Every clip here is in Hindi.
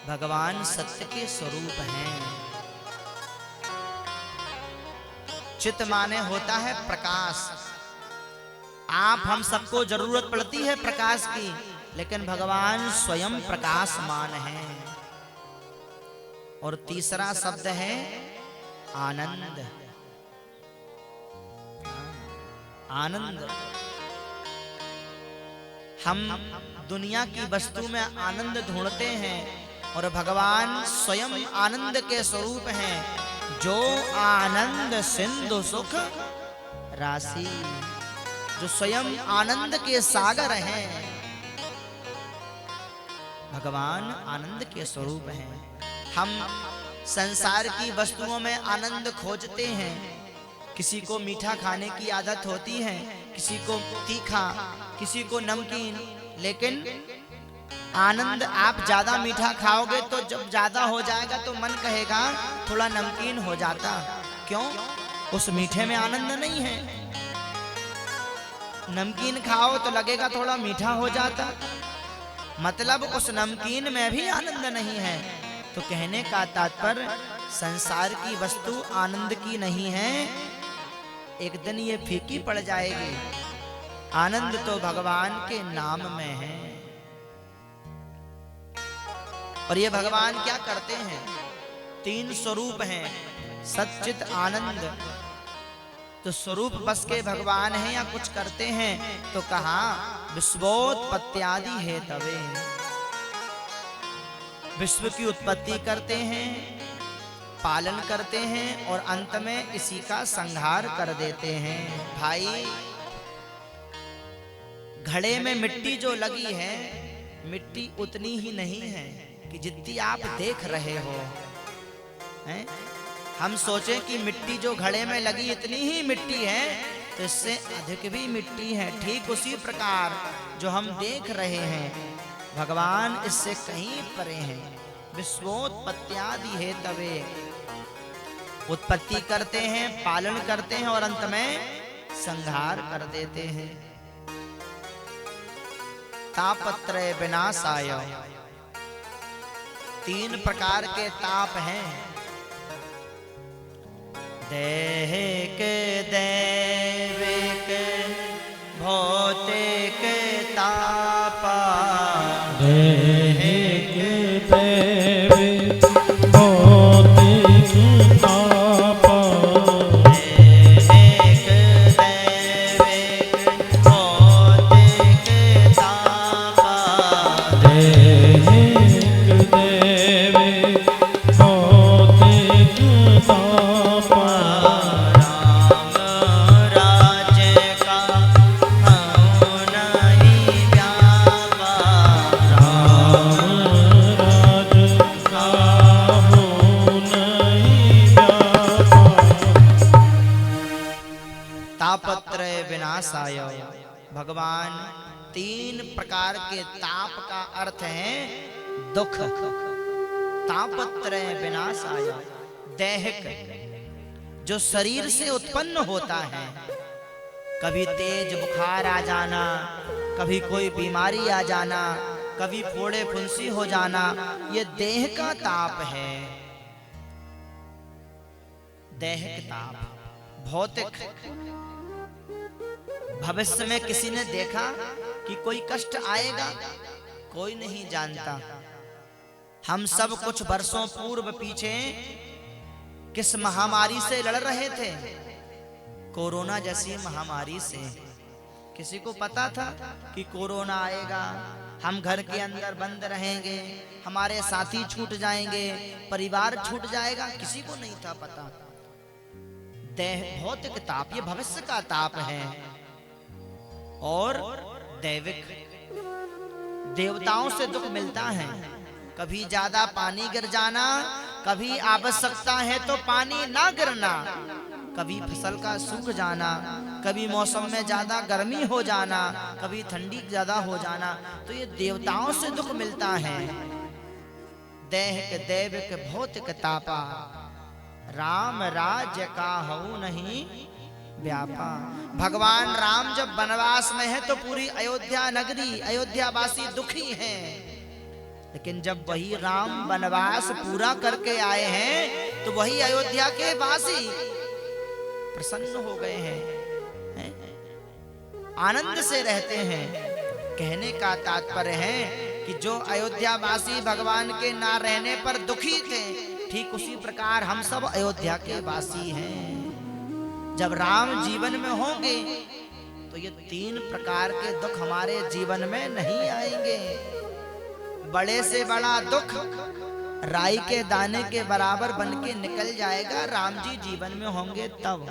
भगवान सत्य के स्वरूप हैं। चित माने होता है प्रकाश। आप हम सबको जरूरत पड़ती है प्रकाश की, लेकिन भगवान स्वयं प्रकाशमान हैं। और तीसरा शब्द है आनंद। आनंद, हम दुनिया की वस्तु में आनंद ढूंढते हैं और भगवान स्वयं आनंद के स्वरूप हैं। जो आनंद सिंधु सुख राशि, जो स्वयं आनंद के सागर हैं। भगवान आनंद के स्वरूप हैं। हम संसार की वस्तुओं में आनंद खोजते हैं। किसी को मीठा खाने की आदत होती है, किसी को तीखा, किसी को नमकीन, लेकिन आनंद आप ज्यादा मीठा खाओगे तो जब ज्यादा हो जाएगा तो मन कहेगा थोड़ा नमकीन हो जाता। क्यों? उस मीठे में आनंद नहीं है। नमकीन खाओ तो लगेगा थोड़ा मीठा हो जाता, मतलब उस नमकीन में भी आनंद नहीं है। तो कहने का तात्पर्य संसार की वस्तु आनंद की नहीं है, एक दिन ये फीकी पड़ जाएगी। आनंद तो भगवान के नाम में है। और ये भगवान क्या करते हैं? तीन स्वरूप हैं, सच्चित आनंद। तो स्वरूप बस के भगवान हैं या कुछ करते हैं? तो कहा विश्वोत्पत्त्यादि हेतवे, विश्व की उत्पत्ति करते हैं, पालन करते हैं और अंत में इसी का संहार कर देते हैं। भाई, घड़े में मिट्टी जो लगी है, मिट्टी उतनी ही नहीं है कि जितनी आप देख रहे हो हैं? हम सोचें कि मिट्टी जो घड़े में लगी इतनी ही मिट्टी है, तो इससे अधिक भी मिट्टी है। ठीक उसी प्रकार जो हम देख रहे हैं, भगवान इससे कहीं परे हैं। विश्वोत्पत्त्यादि हेतवे, उत्पत्ति करते हैं, पालन करते हैं और अंत में संहार कर देते हैं। तापत्रय विनाशाय, तीन प्रकार के ताप हैं। दैहिक, दैविक, भौतिक ताप। दैहिक, दैविक, भौतिक ताप। दैहिक, दैविक, भौतिक ताप। दैहिक, दैविक, भौतिक ताप। राम राज्य का हऊँ नहीं व्यापा। राम राज काहू नहीं व्यापा। तापत्रय विनाशाय, भगवान तीन प्रकार के ताप का अर्थ है दुख। तापत्रय विनाशाय, दैहिक, जो शरीर से उत्पन्न होता है, कभी तेज बुखार आ जाना, कभी कोई बीमारी आ जाना, कभी फोड़े फुंसी हो जाना, ये देह का ताप है, दैहिक ताप। भौतिक, भविष्य में किसी ने देखा कि कोई कष्ट आएगा? कोई नहीं जानता। हम सब कुछ वर्षों पूर्व पीछे किस महामारी से लड़ रहे थे? कोरोना जैसी महामारी से। किसी को पता था कि कोरोना आएगा, हम घर के अंदर बंद रहेंगे, हमारे साथी छूट जाएंगे, परिवार छूट जाएगा? किसी को नहीं था पता। भौतिक ताप, ये भविष्य का ताप है। और दैविक, देवताओं से दुख मिलता है। कभी ज्यादा पानी गिर जाना, कभी आवश्यकता है तो पानी ना गिरना, कभी फसल का सूख जाना, कभी मौसम में ज्यादा गर्मी हो जाना, कभी ठंडी ज्यादा हो जाना, तो ये देवताओं से दुख मिलता है। दैहिक, दैविक, भौतिक तापा। राम राज्य का हऊ नहीं व्यापा। भगवान राम जब वनवास में है तो पूरी अयोध्या नगरी, अयोध्या वासी दुखी हैं। लेकिन जब वही राम वनवास पूरा करके आए हैं तो वही अयोध्या के वासी प्रसन्न हो गए हैं, आनंद से रहते हैं। कहने का तात्पर्य है कि जो अयोध्या वासी भगवान के ना रहने पर दुखी थे, ठीक उसी प्रकार हम सब अयोध्या के वासी हैं। जब राम जीवन में होंगे तो ये 3 प्रकार के दुख हमारे जीवन में नहीं आएंगे। बड़े से बड़ा दुख राई के दाने के बराबर बन के निकल जाएगा, राम जी जीवन में होंगे तब।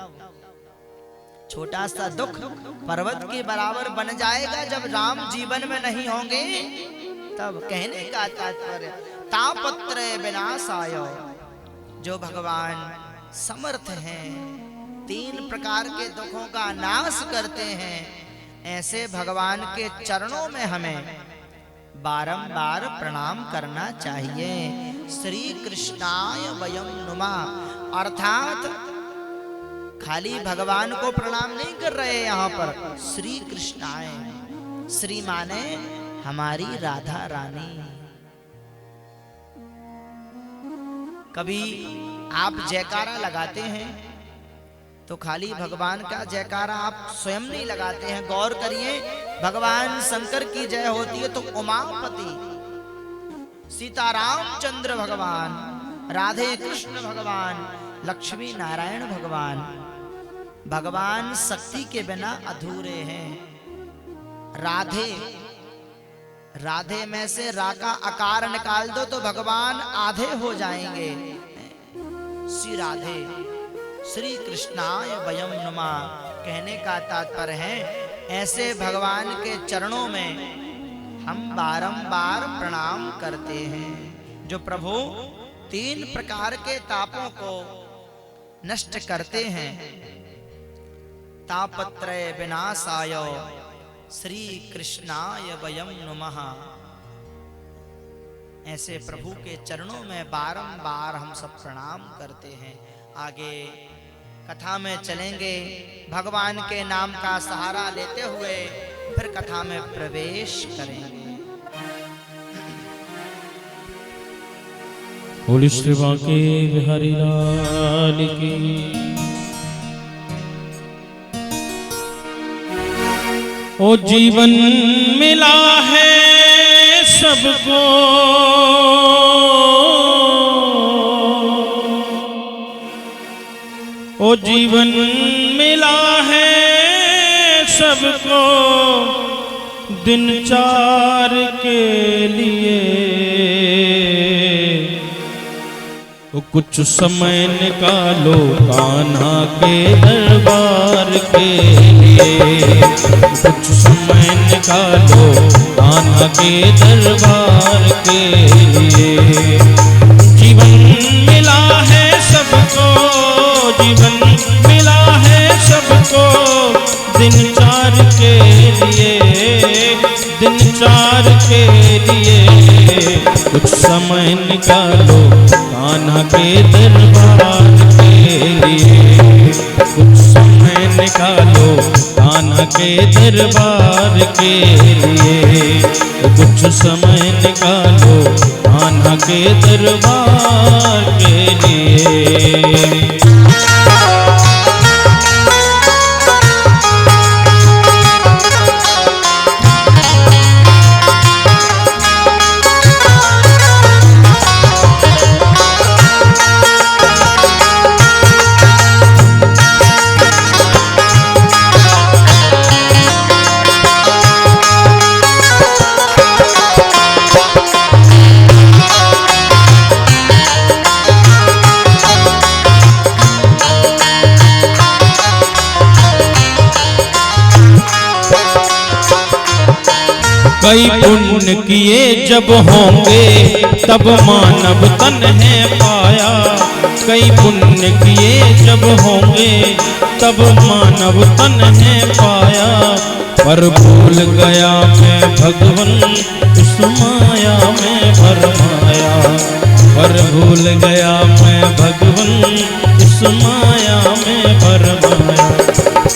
छोटा सा दुख पर्वत के बराबर बन जाएगा जब राम जीवन में नहीं होंगे तब। कहने का तात्पर्य तापत्र विनाशाय, जो भगवान समर्थ हैं, 3 प्रकार के दुखों का नाश करते हैं, ऐसे भगवान के चरणों में हमें बारंबार प्रणाम करना चाहिए। श्री कृष्णाय वयं नुमः, अर्थात खाली भगवान को प्रणाम नहीं कर रहे यहाँ पर, श्री कृष्णाय। श्री माने हमारी राधा रानी। कभी आप जयकारा लगाते हैं तो खाली भगवान का जयकारा आप स्वयं नहीं लगाते हैं। गौर करिए, भगवान शंकर की जय होती है तो उमापति, सीताराम चंद्र भगवान, राधे कृष्ण भगवान, लक्ष्मी नारायण भगवान, भगवान शक्ति के बिना अधूरे हैं। राधे, राधे में से रा का आकार निकाल दो तो भगवान आधे हो जाएंगे। श्री राधे, श्री कृष्णाय वयं नुमः। कहने का तात्पर्य है ऐसे भगवान के चरणों में हम बारंबार प्रणाम करते हैं, जो प्रभु 3 प्रकार के तापों को नष्ट करते हैं। तापत्रय विनाशाय श्री कृष्णाय वयं नुमः। ऐसे प्रभु के चरणों में बारंबार हम सब प्रणाम करते हैं। आगे कथा में चलेंगे, भगवान के नाम का सहारा लेते हुए फिर कथा में प्रवेश करेंगे। बोलिए श्री बांके बिहारी लाल की। ओ जीवन मिला है सबको, ओ जीवन मिला है सबको, दिन 4 के लिए। ओ कुछ समय निकालो कान्हा के दरबार के लिए, कुछ समय निकालो कान्हा के दरबार के लिए। जीवन मिला है सबको, जीवन मिला है सबको, दिन 4 के लिए, दिन 4 के लिए। कुछ समय निकालो कान्हा के दरबार के लिए, कुछ समय निकालो कान्हा के दरबार के लिए, कुछ समय निकालो कान्हा के दरबार के लिए। कई पुण्य किए जब होंगे तब मानव तन है पाया, कई पुण्य किए जब होंगे तब मानव तन है पाया। पर भूल गया मैं भगवन उस माया में भरमाया, पर भूल गया मैं भगवन उस माया में भरमाया।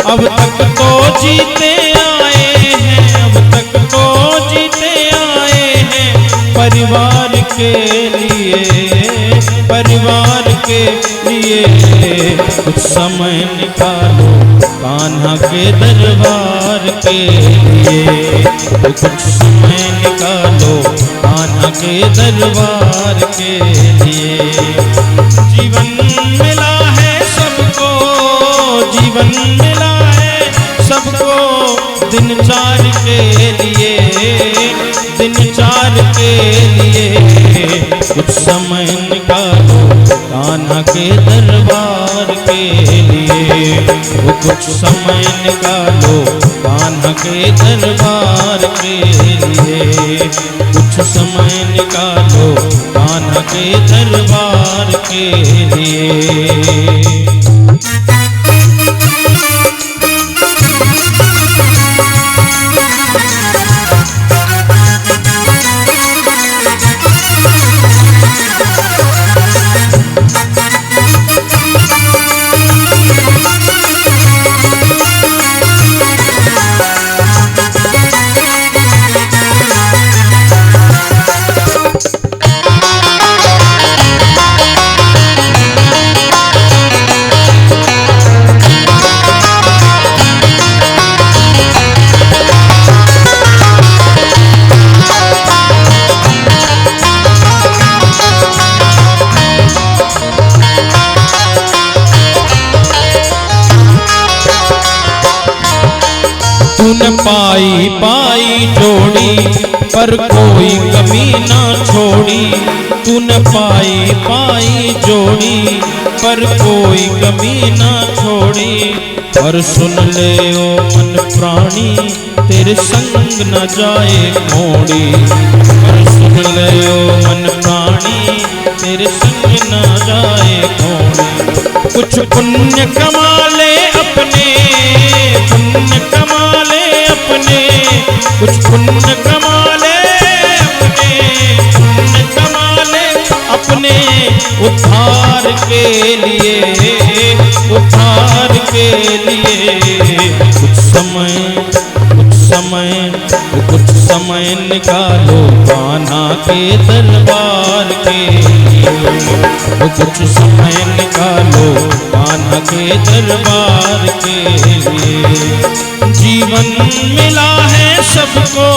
अब तक तो जीते आए हैं, अब तक तो जीते आए हैं, परिवार के लिए, परिवार के लिए कुछ समय निकालो कान्हा के दरबार के लिए, कुछ समय निकालो कान्हा के दरबार के लिए। जीवन मिला है सबको, जीवन मिला है सबको दिन चार के लिए, दिन चार के लिए कुछ समय निकालो कान्हा के दरबार के लिए, वो कुछ समय निकालो कान्हा के दरबार के लिए, कुछ समय निकालो कान्हा के दरबार के लिए। तूने पाई पाई जोड़ी पर कोई कमी ना छोड़ी, तूने पाई पाई जोड़ी पर कोई कमी ना छोड़ी। पर सुन ले ओ मन प्राणी तेरे संग न जाए मोड़ी, पर सुन ले ओ मन प्राणी तेरे संग न जाए मोड़ी। कुछ पुण्य कमा ले अपने, पुण्य कमा ले अपने, कुछ पुण्य कमा ले अपने, पुण्य कमा ले अपने उद्धार के लिए, उद्धार के लिए। कुछ समय, कुछ समय, कुछ समय निकालो कान्हा के दरबार के लिए, कुछ समय निकालो कान्हा के दरबार के लिए। जीवन मिला है सबको,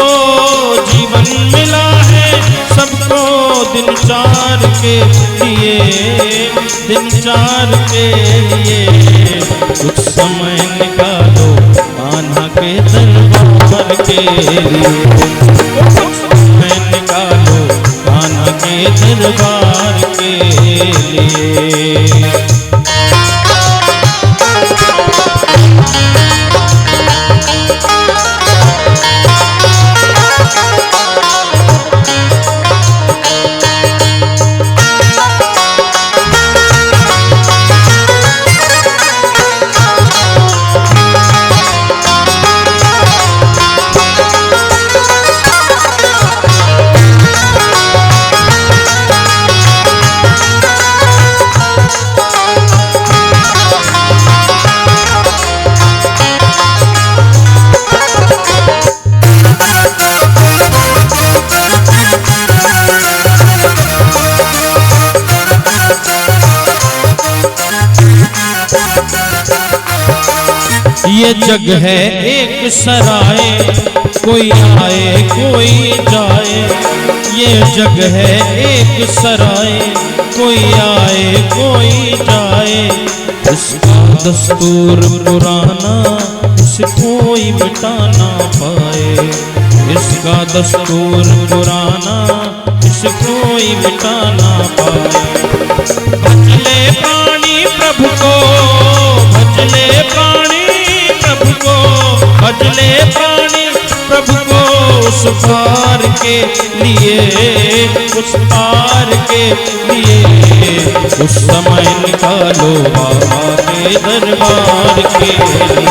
जीवन मिला है सबको दिन चार के लिए, दिन चार के लिए। कुछ समय निकालो कान्हा के दरबार के लिए, कुछ समय निकालो कान्हा के दरबार के लिए। ये जग है एक सराय, कोई आए कोई जाए। ये जग है एक सराय, कोई आए कोई जाए। इसका दस्तूर पुराना इसे कोई मिटा ना पाए, इसका दस्तूर पुराना इसे कोई मिटा ना पाए। भजले प्राणी प्रभु को, भजले प्राणी प्रभु को, भजले प्राणी प्रभु को। उस पार के लिए, उस पार के लिए उस समय निकालो बाबा के दरबार के लिए,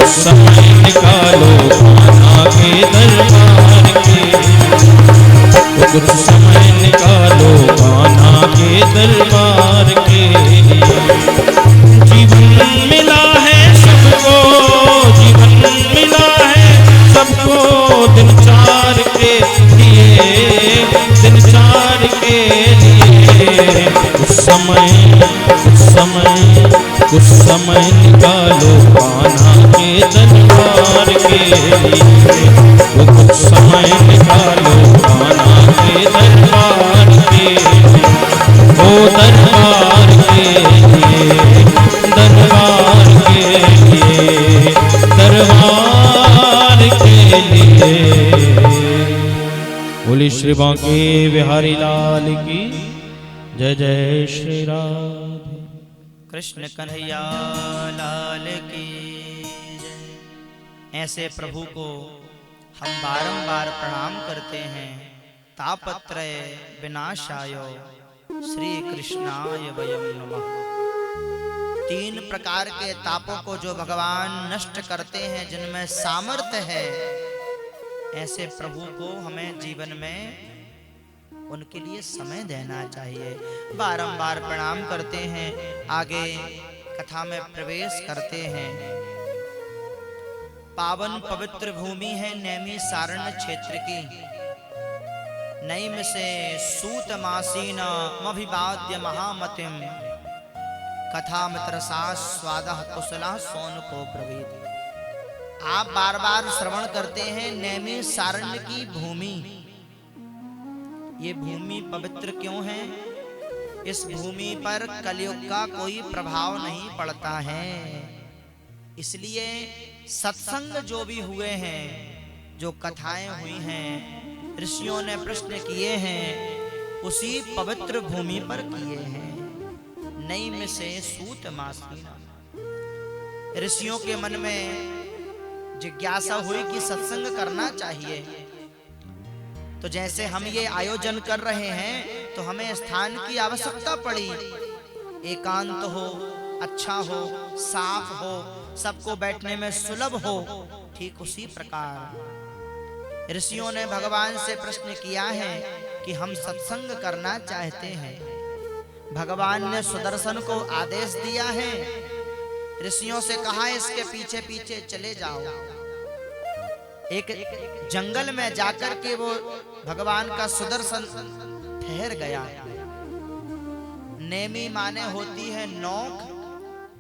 उस समय निकालो कान्हा के दरबार के लिए, कुछ समय निकालो कान्हा के दरबार के लिए। जीवन मिला है सबको, जीवन मिला है सबको दिन चार के लिए, दिन चार कुछ समय निकालो कान्हा के दरबार के लिए। वो कुछ समय निकालो कान्हा के दरबार के लिए। ओ दरबार के लिए, दरबार के लिए, दरबार के लिए। बोली श्री बांके बिहारी लाल की जय जय श्री राम। कृष्ण कन्हैया लाल की जय। ऐसे प्रभु को हम बारंबार प्रणाम करते हैं। तापत्रय विनाशाय श्री कृष्णाय वयम नमः। 3 प्रकार के तापों को जो भगवान नष्ट करते हैं, जिनमें सामर्थ्य है, ऐसे प्रभु को हमें जीवन में उनके लिए समय देना चाहिए। बारंबार प्रणाम करते हैं। आगे कथा में प्रवेश करते हैं। पावन पवित्र भूमि है नैमिषारण्य क्षेत्र की। नैम से सूत मासीन मभिवाद्य महामतिम कथा मित्रसा स्वादः कुशला सोन को प्रवीत। आप बार बार श्रवण करते हैं नैमिषारण्य की भूमि। ये भूमि पवित्र क्यों है? इस भूमि पर कलयुग का कोई प्रभाव नहीं पड़ता है। इसलिए सत्संग जो भी हुए हैं, जो कथाएं हुई हैं, ऋषियों ने प्रश्न किए हैं, उसी पवित्र भूमि पर किए हैं। नैम से सूत मासीना। ऋषियों के मन में जिज्ञासा हुई कि सत्संग करना चाहिए। तो जैसे हम ये आयोजन कर रहे हैं, तो हमें स्थान की आवश्यकता पड़ी। एकांत हो, अच्छा हो, साफ हो, सबको बैठने में सुलभ हो। ठीक उसी प्रकार ऋषियों ने भगवान से प्रश्न किया है कि हम सत्संग करना चाहते हैं। भगवान ने सुदर्शन को आदेश दिया है। ऋषियों से कहा, इसके पीछे पीछे चले जाओ। एक जंगल में जाकर के वो भगवान का सुदर्शन ठहर गया। नेमी माने होती है नौक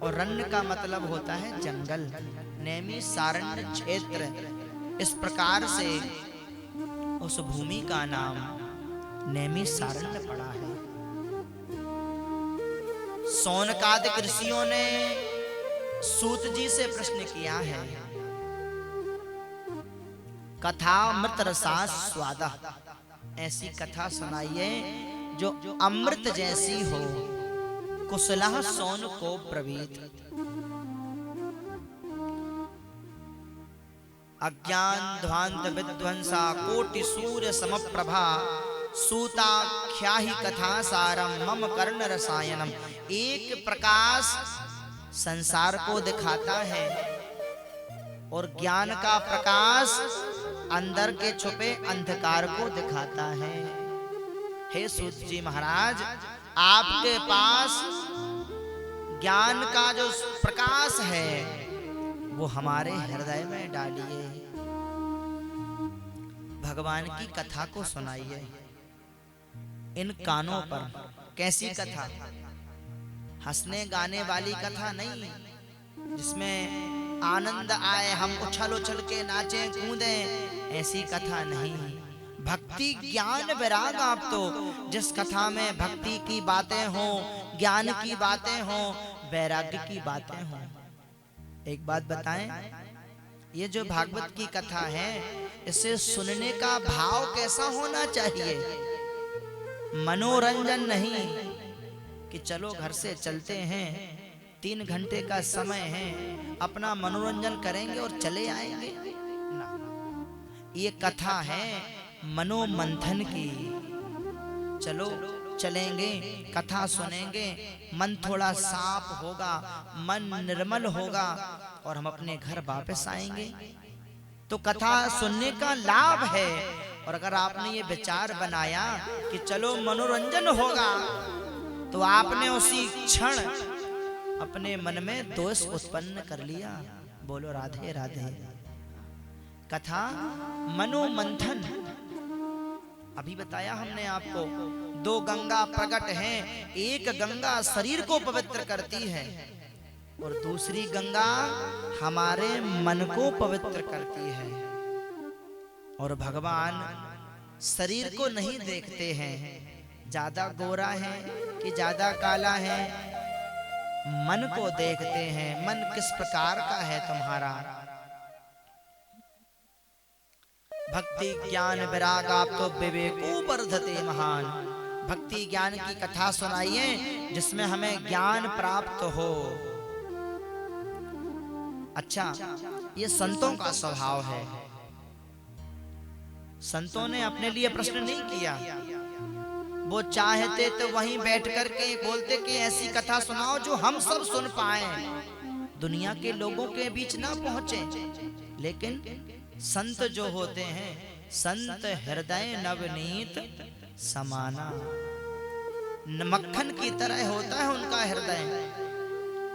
और रण्य का मतलब होता है जंगल। नैमिषारण्य क्षेत्र, इस प्रकार से उस भूमि का नाम नैमिषारण्य पड़ा है। सौनकादिक ऋषियों ने सूत जी से प्रश्न किया है, कथा अमृत रसा स्वाद। ऐसी कथा सुनाइए जो अमृत जैसी हो। कुशला सोन को प्रवीत। अज्ञान ध्वांत विध्वंसा कोटि सूर्य समप्रभा सूताख्या ही कथा सारम मम कर्ण रसायनम। एक प्रकाश संसार को दिखाता है और ज्ञान का प्रकाश अंदर के छुपे अंधकार को दिखाता है। हे सूत जी महाराज, आपके पास ज्ञान का जो प्रकाश है वो हमारे हृदय में डालिए। भगवान की कथा को सुनाइए इन कानों पर। कैसी कथा? हंसने गाने वाली कथा नहीं, जिसमें आनंद आए, हम उछल उछल के नाचें कूदें, ऐसी कथा नहीं। भक्ति ज्ञान वैराग। आप तो जिस कथा में भक्ति की बातें हो, ज्ञान की बातें हो, वैराग्य की बातें हो। एक बात बताएं, ये जो भागवत की कथा है, इसे सुनने का भाव कैसा होना चाहिए? मनोरंजन नहीं कि चलो घर से चलते हैं, 3 घंटे का समय है, अपना मनोरंजन करेंगे और चले आएंगे ना। ये कथा है मनोमंथन की। चलो चलेंगे, कथा सुनेंगे, मन थोड़ा साफ होगा, मन निर्मल होगा और हम अपने घर वापस आएंगे। तो कथा सुनने का लाभ है। और अगर आपने ये विचार बनाया कि चलो मनोरंजन होगा, तो आपने उसी क्षण अपने मन में दोष उत्पन्न कर लिया। बोलो राधे राधे। कथा मनोमंथन, अभी बताया हमने आपको, दो गंगा प्रकट हैं, एक गंगा शरीर को पवित्र करती है और दूसरी गंगा हमारे मन को पवित्र करती है। और भगवान शरीर को नहीं देखते हैं, ज्यादा गोरा है कि ज्यादा काला है, मन को देखते हैं, मन किस प्रकार का है तुम्हारा। भक्ति ज्ञान विराग आप तो विवेको वर्धते महान। भक्ति ज्ञान की कथा सुनाइए जिसमें हमें ज्ञान प्राप्त हो। अच्छा, ये संतों का स्वभाव है। संतों ने अपने लिए प्रश्न नहीं किया, वो चाहते तो वहीं बैठ करके बोलते कि ऐसी कथा सुनाओ जो हम सब सुन पाए, दुनिया के लोगों के बीच ना पहुंचे। लेकिन संत जो होते हैं, संत हृदय नवनीत समाना, मक्खन की तरह होता है उनका हृदय।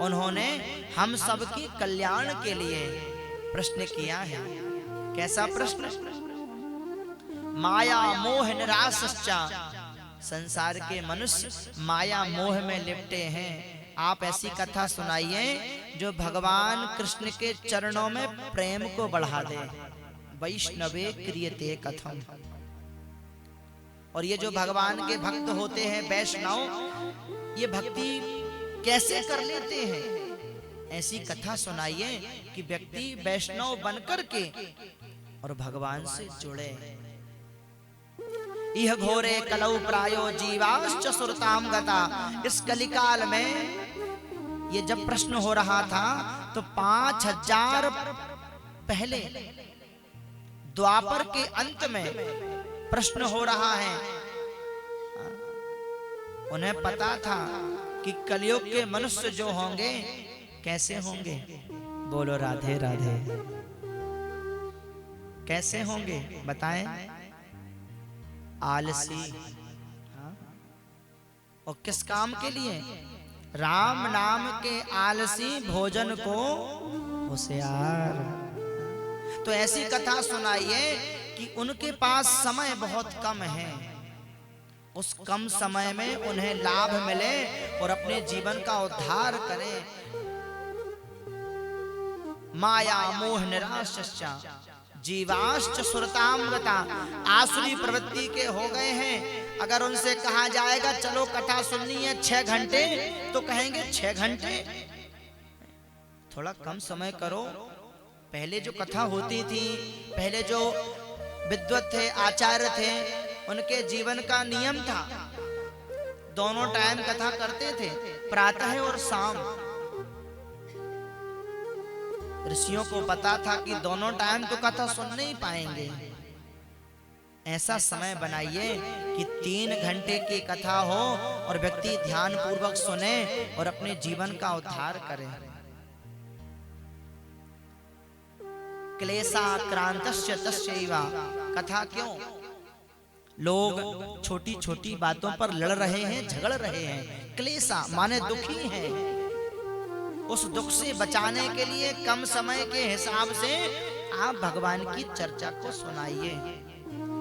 उन्होंने हम सब की कल्याण के लिए प्रश्न किया है। कैसा प्रश्न? माया मोह निराशश्चा, संसार के मनुष्य माया मोह में लिपटे हैं। आप ऐसी कथा सुनाइए जो भगवान कृष्ण के चरणों में प्रेम को बढ़ा दे। वैष्णवे क्रियते कथम। और ये जो भगवान के भक्त होते हैं वैष्णव, ये भक्ति कैसे कर लेते हैं? ऐसी कथा सुनाइए कि व्यक्ति वैष्णव बनकर के और भगवान से जुड़े। यह घोरे कलौ प्रायो जीवाश्च सुरताम गता। इस कलिकाल में ये जब प्रश्न हो रहा था तो 5000 पहले द्वापर के अंत में प्रश्न हो रहा है। उन्हें पता था कि कलयुग के मनुष्य जो होंगे कैसे होंगे। बोलो राधे राधे। कैसे होंगे बताएं? आलसी। और किस काम के लिए? राम नाम के आलसी, भोजन को होशियार। तो ऐसी कथा सुनाइए कि उनके पास समय बहुत कम है, उस कम समय में उन्हें लाभ मिले और अपने जीवन का उद्धार करें। माया मोह निराशश्चा जीवाश्च सुरताम गता। आसुरी प्रवृत्ति के हो गए हैं। अगर उनसे कहा जाएगा चलो कथा सुननी है 6 घंटे, तो कहेंगे 6 घंटे, थोड़ा कम समय करो। पहले जो कथा होती थी, पहले जो विद्वत थे, आचार्य थे, उनके जीवन का नियम था, दोनों टाइम कथा करते थे, प्रातः और शाम। ऋषियों को पता था कि दोनों टाइम तो कथा सुन नहीं पाएंगे। ऐसा समय बनाइए कि 3 घंटे की कथा हो और व्यक्ति ध्यान पूर्वक सुने और अपने जीवन का उद्धार करे। क्लेशाक्रांतस्य तस्यैव। कथा क्यों? लोग छोटी छोटी बातों पर लड़ रहे हैं, झगड़ रहे हैं। क्लेशा माने दुखी हैं। उस दुख से बचाने के लिए कम समय के हिसाब से आप भगवान की चर्चा को सुनाइए।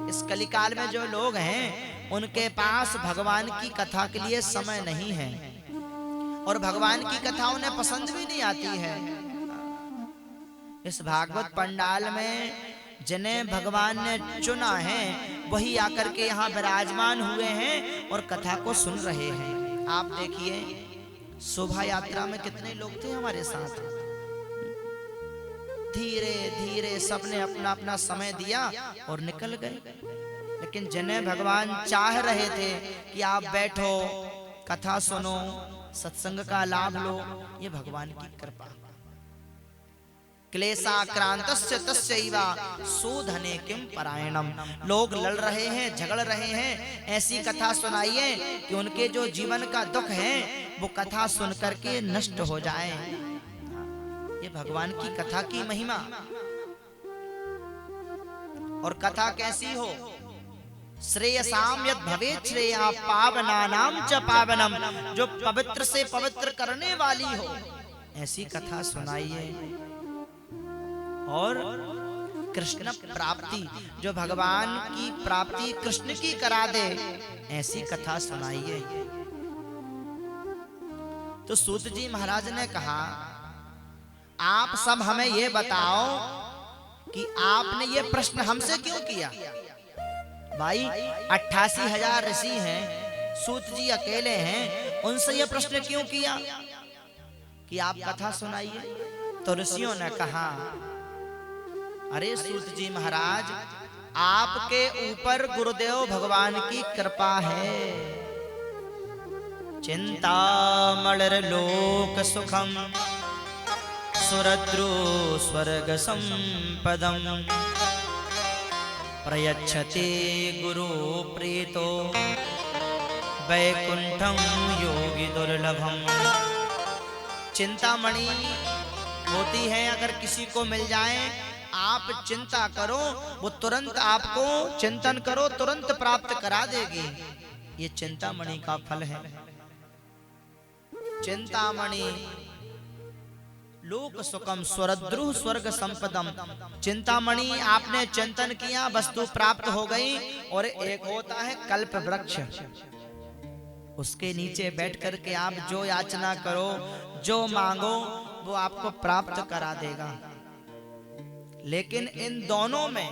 इस कलिकाल में जो लोग हैं उनके पास भगवान की कथा के लिए समय नहीं है और भगवान की कथा उन्हें पसंद भी नहीं आती है। इस भागवत पंडाल में जिन्हें भगवान ने चुना है वही आकर के यहाँ विराजमान हुए हैं और कथा को सुन रहे हैं। आप देखिए शोभा यात्रा में कितने लोग थे हमारे साथ। धीरे धीरे सबने अपना अपना समय दिया और निकल गए। लेकिन जिन्हें भगवान चाह रहे थे कि आप बैठो, कथा सुनो, सत्संग का लाभ लो, ये भगवान की कृपा। क्लेशाक्रांतस्य तस्यैव शोधने किम परायणम। लोग लड़ रहे हैं, झगड़ रहे हैं, ऐसी कथा सुनाइए कि उनके जो जीवन का दुख है वो कथा सुन करके नष्ट हो जाए। ये भगवान की कथा की महिमा। और कथा कैसी हो? श्रेयसाम यद भवेत् श्रेया पावनानां च पावनम। जो पवित्र से पवित्र करने वाली हो, ऐसी कथा सुनाइए। और कृष्ण प्राप्ति, जो भगवान की प्राप्ति कृष्ण की करा दे, ऐसी कथा सुनाइए। तो सूत जी महाराज ने कहा, आप सब हमें ये बताओ कि आपने ये प्रश्न हमसे क्यों किया। भाई 88,000 ऋषि हैं, सूत जी अकेले हैं, उनसे ये प्रश्न क्यों किया कि आप कथा सुनाइए। तो ऋषियों ने कहा, अरे सूत जी महाराज, आपके ऊपर गुरुदेव भगवान की कृपा है। चिंतामणिर लोक सुखम सुरद्रु स्वर्ग संपदम प्रयच्छति गुरु प्रीतो वैकुंठम योगी दुर्लभम। चिंतामणि होती है, अगर किसी को मिल जाए, आप चिंता करो, वो तुरंत आपको चिंतन करो तुरंत प्राप्त करा देगी। ये चिंतामणि का फल है। चिंतामणि लोक सुखम स्वरद्रु स्वर्ग संपदम। चिंतामणि आपने चिंतन किया, वस्तु प्राप्त हो गई। और एक होता है कल्प वृक्ष, उसके नीचे बैठ करके आप जो याचना करो, जो मांगो, वो आपको प्राप्त करा देगा। लेकिन इन दोनों में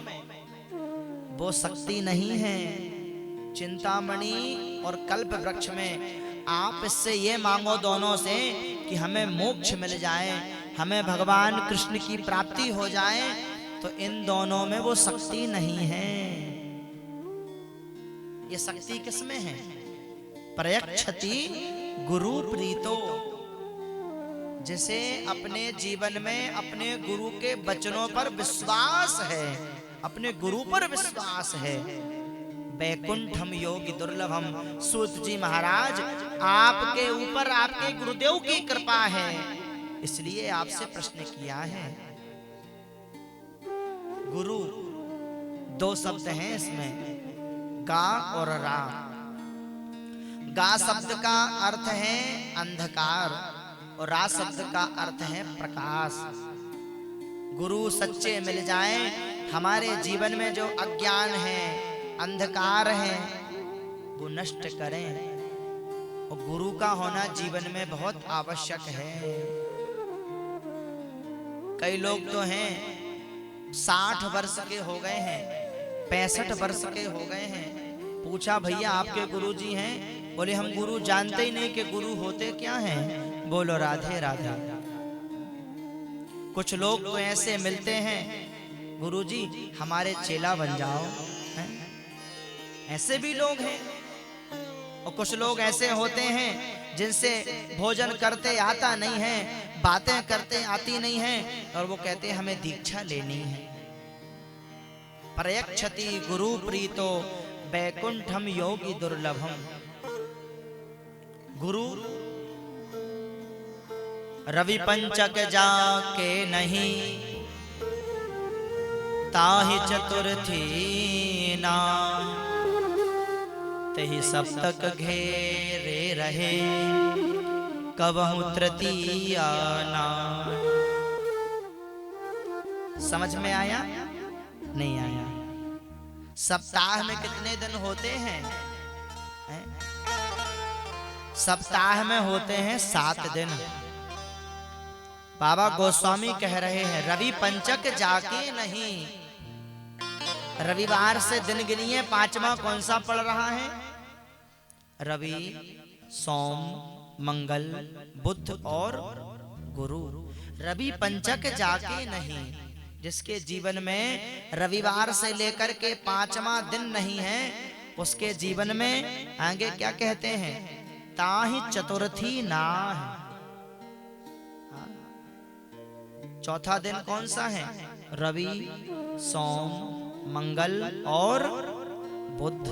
वो शक्ति नहीं है। चिंतामणि और कल्प वृक्ष में आप इससे ये मांगो दोनों से कि हमें मोक्ष मिल जाए, हमें भगवान कृष्ण की प्राप्ति हो जाए, तो इन दोनों में वो शक्ति नहीं है। ये शक्ति किसमें है? प्रयच्छति गुरु प्रीतो। जिसे अपने जीवन में अपने गुरु के वचनों पर विश्वास है, अपने गुरु पर विश्वास है, वैकुंठम योगी दुर्लभम। सूत जी महाराज, आपके ऊपर आपके गुरुदेव की कृपा है, इसलिए आपसे प्रश्न किया है। गुरु दो शब्द हैं इसमें, गा और रा। गा शब्द का अर्थ है अंधकार और रा शब्द का अर्थ है प्रकाश। गुरु सच्चे मिल जाएं, हमारे जीवन में जो अज्ञान है, अंधकार है, वो नष्ट करें। और गुरु का होना जीवन में बहुत आवश्यक है। कई लोग तो हैं 60 वर्ष के हो गए हैं, 65 वर्ष के हो गए हैं। पूछा, भैया आपके गुरु जी हैं? बोले, हम गुरु जानते ही नहीं कि गुरु होते क्या हैं। बोलो राधे राधे। कुछ लोग तो ऐसे मिलते हैं, गुरु जी हमारे चेला बन जाओ, हैं? ऐसे भी लोग हैं। और कुछ लोग ऐसे होते हैं जिनसे भोजन करते आता नहीं है, बातें करते आती नहीं है, और वो कहते हैं हमें दीक्षा लेनी है। प्रयच्छति गुरु प्रीतो वैकुंठम योगी दुर्लभम। गुरु रवि पंचक जाके नहीं, ताहि चतुर्थी ना, तहि सप्तक घेरे रहे, कबहु तृतीया ना। समझ में आया? नहीं आया? सप्ताह में कितने दिन होते हैं? सप्ताह में होते हैं 7 दिन। बाबा गोस्वामी कह रहे हैं, रवि पंचक जाके नहीं। रविवार से दिन गिनिए, 5वां कौन सा पड़ रहा है? रवि, सोम, मंगल, बुध और गुरु। रवि पंचक जाके नहीं। जिसके जीवन में रविवार से लेकर के 5वां दिन नहीं है, उसके जीवन में आगे क्या कहते हैं? ताहि चतुर्थी ना। चौथा दिन कौन सा है? रवि, सोम, मंगल और बुध।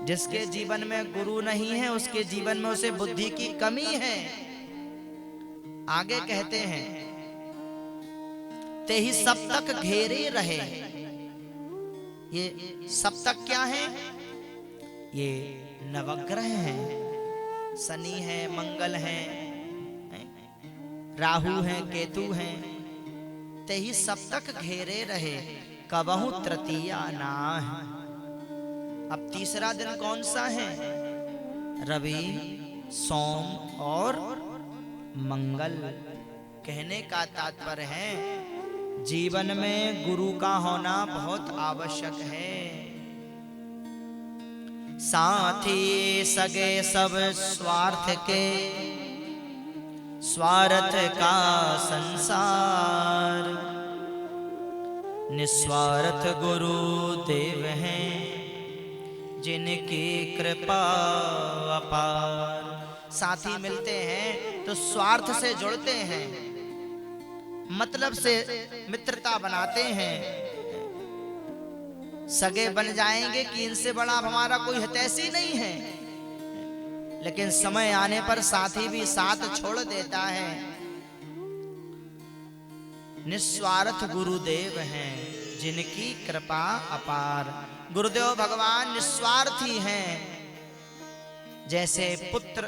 जिसके जीवन में गुरु नहीं है, उसके जीवन में उसे बुद्धि की कमी है। आगे कहते हैं, ते ही सप्तक घेरे रहे। ये सप्तक क्या है? ये नवग्रह हैं। शनि है, मंगल है, राहु है, केतु हैं। ते ही सप्तक घेरे रहे, कबहु तृतीया नाह। अब तीसरा दिन कौन सा है? रवि, सोम और मंगल। कहने का तात्पर्य है जीवन में गुरु का होना बहुत आवश्यक है। साथी सगे सब स्वार्थ के, स्वार्थ का संसार, निस्वार्थ गुरु देव हैं, जिनकी कृपा अपार। साथी मिलते हैं तो स्वार्थ से जुड़ते हैं, मतलब से मित्रता बनाते हैं। सगे बन जाएंगे कि इनसे बड़ा अब हमारा कोई हितैषी नहीं है, लेकिन समय आने पर साथी भी साथ छोड़ देता है। निस्वार्थ गुरुदेव हैं, जिनकी कृपा अपार। गुरुदेव भगवान निस्वार्थी हैं। जैसे पुत्र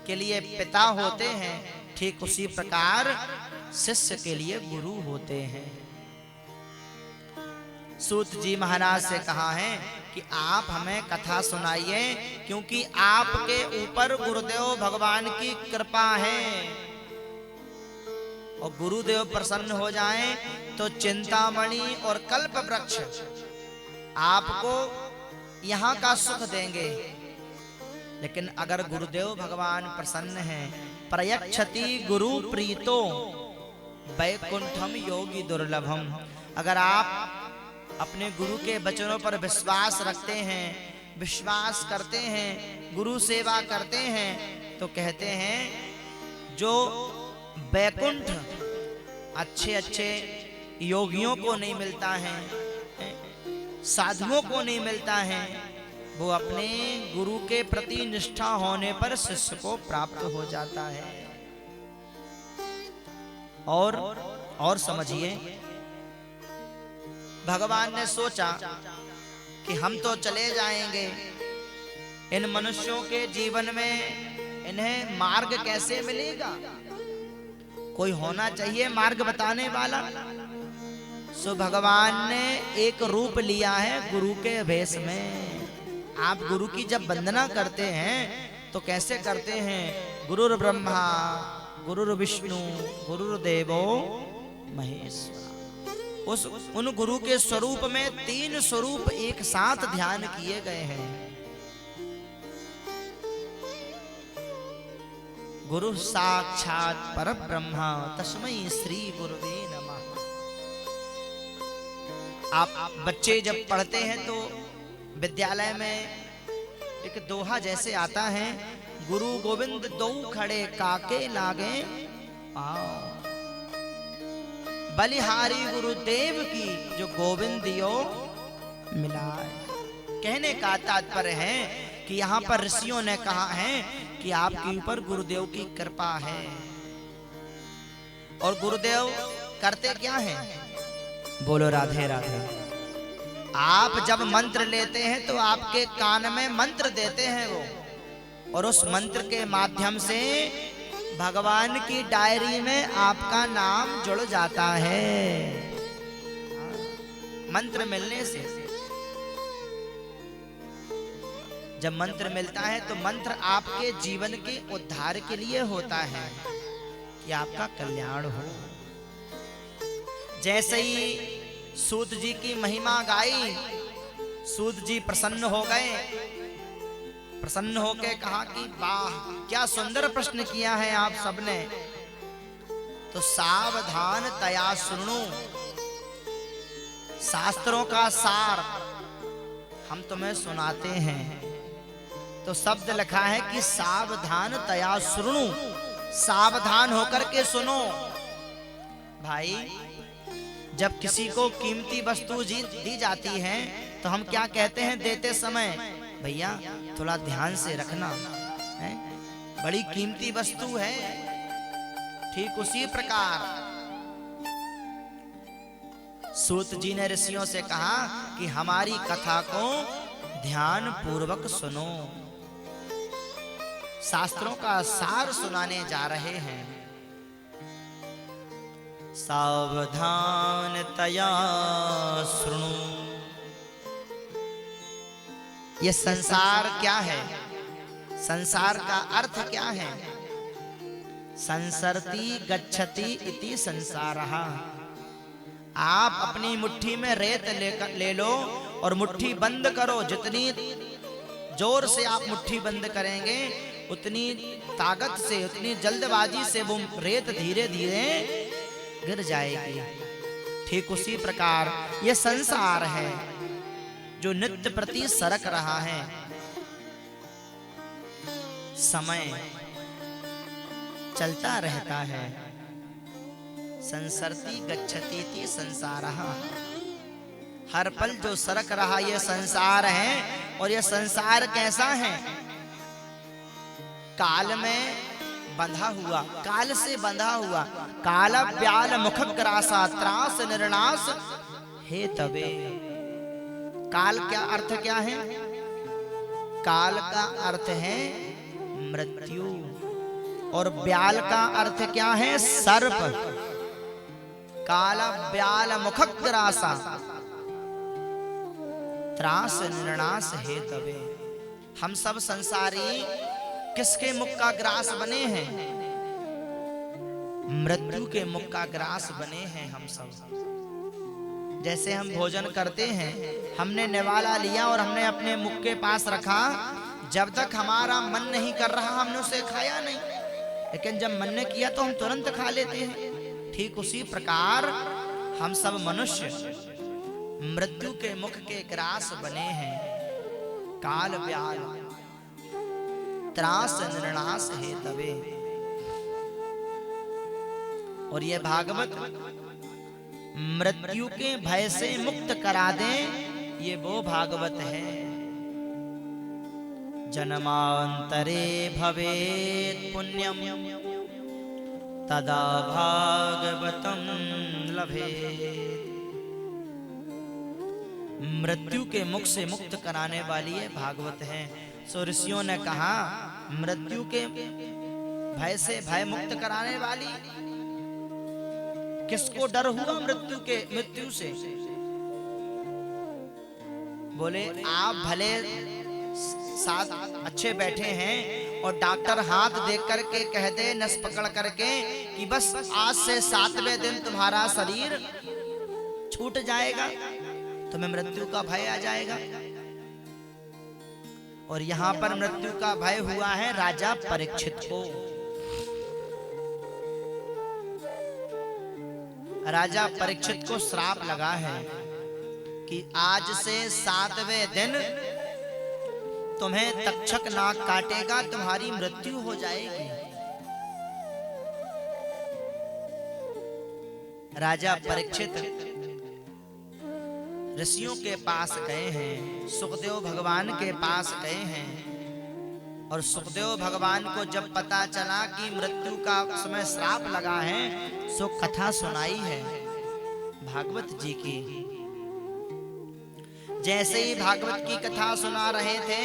के लिए पिता होते हैं, ठीक उसी प्रकार शिष्य के लिए गुरु होते हैं। सूत जी महाराज से कहा है कि आप हमें कथा सुनाइए, क्योंकि आपके ऊपर गुरुदेव भगवान की कृपा है। और गुरुदेव प्रसन्न हो जाएं तो चिंतामणि और कल्प वृक्ष आपको यहाँ का सुख देंगे। लेकिन अगर गुरुदेव भगवान प्रसन्न हैं, प्रयच्छति गुरु प्रीतो वैकुंठम योगी दुर्लभम। अगर आप अपने गुरु के वचनों पर विश्वास रखते हैं, विश्वास करते हैं, गुरु सेवा करते हैं, तो कहते हैं जो वैकुंठ अच्छे अच्छे योगियों को नहीं मिलता है, साधुओं को नहीं मिलता है, वो अपने गुरु के प्रति निष्ठा होने पर शिष्य को प्राप्त हो जाता है। और समझिए, भगवान ने सोचा कि हम तो चले जाएंगे, इन मनुष्यों के जीवन में इन्हें मार्ग कैसे मिलेगा? कोई होना चाहिए मार्ग बताने वाला। सो भगवान ने एक रूप लिया है गुरु के भेष में। आप गुरु की जब वंदना करते हैं तो कैसे करते हैं? गुरुर् ब्रह्मा गुरुर् विष्णु गुरुर्देवो महेश्वरा। उन गुरु के स्वरूप में तीन स्वरूप एक साथ ध्यान किए गए हैं। गुरु साक्षात परब्रह्मा तस्मै श्री गुरुवे नमः। आप बच्चे जब पढ़ते हैं तो विद्यालय में एक दोहा जैसे आता है, गुरु गोविंद दो खड़े काके लागे पाँव, बलिहारी गुरुदेव की जो गोविंद दियो मिलाए। कहने का तात्पर्य है कि यहाँ पर ऋषियों ने कहा है कि आपके ऊपर गुरुदेव की कृपा है। और गुरुदेव करते क्या हैं? बोलो राधे राधे। आप जब मंत्र लेते हैं तो आपके कान में मंत्र देते हैं वो, और उस मंत्र के माध्यम से भगवान की डायरी में आपका नाम जुड़ जाता है। मंत्र मिलने से, जब मंत्र मिलता है तो मंत्र आपके जीवन के उद्धार के लिए होता है कि आपका कल्याण हो। जैसे ही सूत जी की महिमा गाई, सूत जी प्रसन्न हो गए। प्रसन्न होकर कहा कि वाह, क्या सुंदर प्रश्न किया है आप सबने। तो सावधान तया सुनो, शास्त्रों का सार हम तुम्हें सुनाते हैं। तो शब्द लिखा है कि सावधान तया सुनो, सावधान होकर के सुनो। भाई, जब किसी को कीमती वस्तु दी जाती है तो हम क्या कहते हैं देते समय? भैया थोड़ा ध्यान से रखना है, बड़ी कीमती वस्तु है। ठीक उसी प्रकार सूत जी ने ऋषियों से कहा कि हमारी कथा को ध्यान पूर्वक सुनो। शास्त्रों का सार सुनाने जा रहे हैं। सावधानतया शृणु। ये संसार क्या है? संसार का अर्थ क्या है? संसरति गच्छति इति संसारः। आप अपनी मुट्ठी में रेत ले लो और मुट्ठी बंद करो। जितनी जोर से आप मुट्ठी बंद करेंगे उतनी ताकत से, उतनी जल्दबाजी से वो रेत धीरे धीरे गिर जाएगी। ठीक उसी प्रकार ये संसार है जो नित्य प्रति सरक रहा है। समय चलता रहता है। संसरति गच्छति इति संसारः। हर पल जो सरक रहा ये संसार है। और ये संसार कैसा है? काल में बंधा हुआ, काल से बंधा हुआ। काल व्याल मुख ग्रासा त्रास निर्नाश हे तबे। काल क्या अर्थ क्या है? काल का अर्थ है मृत्यु। और ब्याल का अर्थ क्या है? सर्प। काल ब्याल मुख ग्रासा त्रास निर्नाश हे तबे। हम सब संसारी किसके मुख का ग्रास बने हैं? मृत्यु के मुख का ग्रास बने हैं हम सब। जैसे हम भोजन करते हैं, हमने निवाला लिया और हमने अपने मुख के पास रखा। जब तक हमारा मन नहीं कर रहा हमने उसे खाया नहीं, लेकिन जब मन ने किया तो हम तुरंत खा लेते हैं। ठीक उसी प्रकार हम सब मनुष्य मृत्यु के मुख के ग्रास बने हैं। काल व्याल त्रास निर्नाश हे तबे। और ये भागवत मृत्यु के भय से मुक्त करा दे, ये वो भागवत है। जन्मांतरे भवेत् पुण्यम तदा भागवतम लभेत्। मृत्यु के मुख से मुक्त कराने वाली ये भागवत है। सो ऋषियों ने कहा मृत्यु के भय से भय मुक्त कराने वाली। किसको डर हुआ मृत्यु से? बोले आप भले साथ अच्छे बैठे हैं और डॉक्टर हाथ देख करके कह दे नस पकड़ करके कि बस आज से 7वें दिन तुम्हारा शरीर छूट जाएगा, तुम्हें मृत्यु का भय आ जाएगा। और यहां पर मृत्यु का भय हुआ है राजा परीक्षित को। राजा परीक्षित को श्राप लगा है कि आज से 7वें दिन तुम्हें तक्षक नाग काटेगा, तुम्हारी मृत्यु हो जाएगी। राजा परीक्षित ऋषियों के पास गए हैं, सुखदेव भगवान के पास गए हैं। और सुखदेव भगवान को जब पता चला कि मृत्यु का समय श्राप लगा है, सो कथा सुनाई है भागवत जी की। जैसे ही भागवत की कथा सुना रहे थे,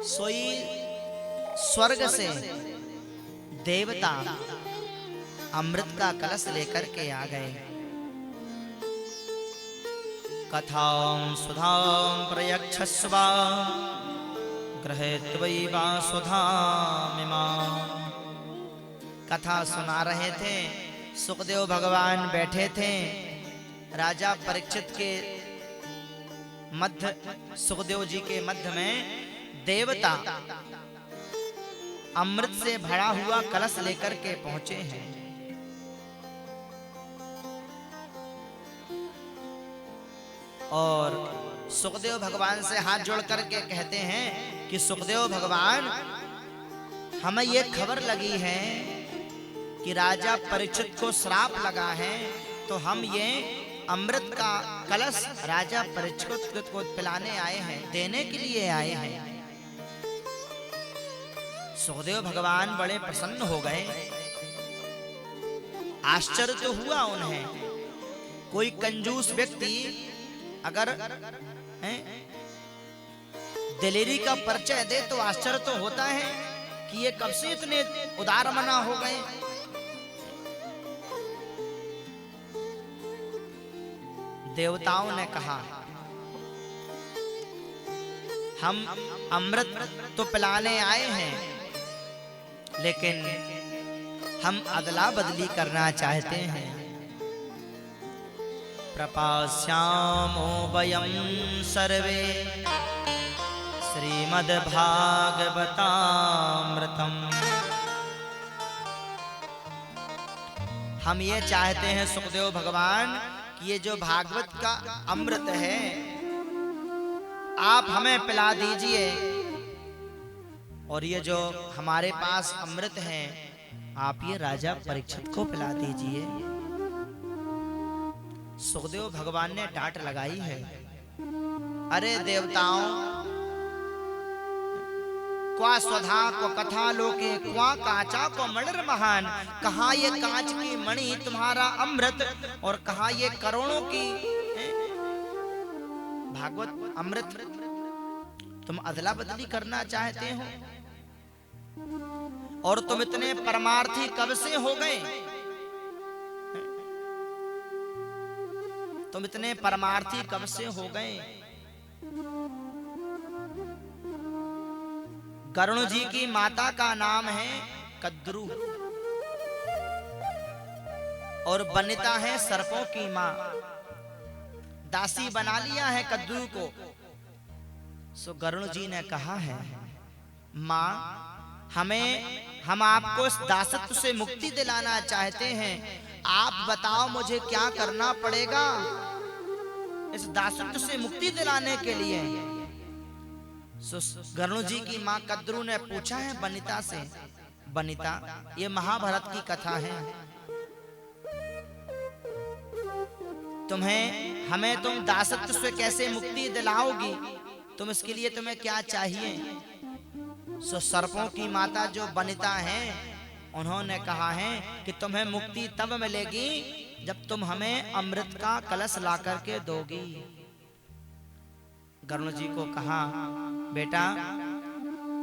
सोई स्वर्ग से देवता अमृत का कलश लेकर के आ गए। कथां सुधां प्रयच्छस्व गृहीत्वैवा सुधामिमां। कथा सुना रहे थे, सुखदेव भगवान बैठे थे। राजा परीक्षित के मध्य, सुखदेव जी के मध्य में देवता अमृत से भरा हुआ कलश लेकर के पहुंचे हैं। और सुखदेव भगवान से हाथ जोड़ करके कहते हैं कि सुखदेव भगवान, हमें ये खबर लगी है कि राजा परीक्षित को श्राप लगा है, तो हम ये अमृत का कलश राजा परीक्षित को पिलाने आए हैं, देने के लिए आए हैं। सुखदेव भगवान बड़े प्रसन्न हो गए। आश्चर्य तो हुआ उन्हें। कोई कंजूस व्यक्ति अगर दिलेरी का परिचय दे तो आश्चर्य तो होता है कि ये कब से इतने उदार मना हो गए। देवताओं ने कहा हम अमृत तो पिलाने आए हैं, लेकिन हम अदला बदली करना चाहते हैं। प्रपास्यामो वयं सर्वे श्रीमद्भागवतामृतम्। हम ये चाहते हैं सुखदेव भगवान कि ये जो भागवत का अमृत है आप हमें पिला दीजिए, और ये जो हमारे पास अमृत है आप ये राजा परीक्षित को पिला दीजिए। सुखदेव भगवान ने डांट लगाई है, अरे देवताओं, क्वा स्वधा को कथा लोके क्वा कांचा को मणिर महान। कहा ये कांच की मणि तुम्हारा अमृत, और कहा ये करोड़ों की भागवत अमृत तुम अदला बदली करना चाहते हो। और तुम इतने परमार्थी कब से हो गए? तुम इतने परमार्थी कब से हो गए? गरुण जी की माता का नाम है कद्रू, और बनिता है सर्पों की मां। दासी बना लिया है कद्रू को। सो गरुण जी ने कहा है, मां हम आपको इस दासत्व से मुक्ति दिलाना चाहते हैं, आप बताओ मुझे क्या करना पड़ेगा इस दासत्व से मुक्ति दिलाने के लिए। गरुण जी की मां कद्रू ने पूछा है बनिता से, बनिता ये महाभारत की कथा है, हमें तुम दासत्व से कैसे मुक्ति दिलाओगी? तुम इसके लिए तुम्हें क्या चाहिए? सो सर्पों की माता जो बनिता है उन्होंने कहा है कि तुम्हें मुक्ति तब मिलेगी जब तुम हमें अमृत का कलश ला करके दोगी। गरुण जी को कहा, बेटा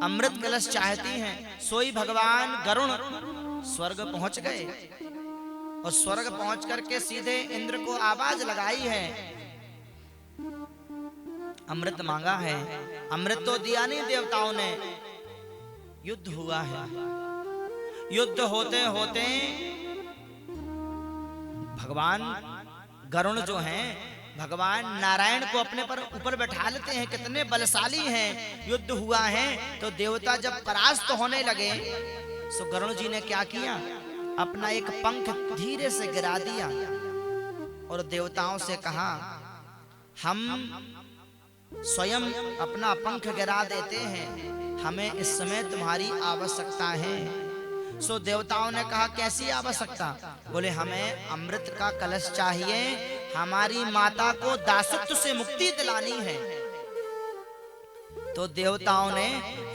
अमृत कलश चाहती हैं, सोई भगवान गरुण स्वर्ग पहुंच गए, और स्वर्ग पहुंच करके सीधे इंद्र को आवाज लगाई है, अमृत मांगा है। अमृत तो दिया नहीं देवताओं ने, युद्ध हुआ है। युद्ध होते होते भगवान गरुण जो हैं भगवान नारायण को अपने पर ऊपर बैठा लेते हैं, कितने बलशाली हैं। युद्ध हुआ है तो देवता जब परास्त होने लगे तो गरुण जी ने क्या किया, अपना एक पंख धीरे से गिरा दिया और देवताओं से कहा, हम स्वयं अपना पंख गिरा देते हैं, हमें इस समय तुम्हारी आवश्यकता है। सो देवताओं ने कहा, कैसी आवश्यकता? बोले, हमें अमृत का कलश चाहिए, हमारी माता को दासत्व से मुक्ति दिलानी है। तो देवताओं ने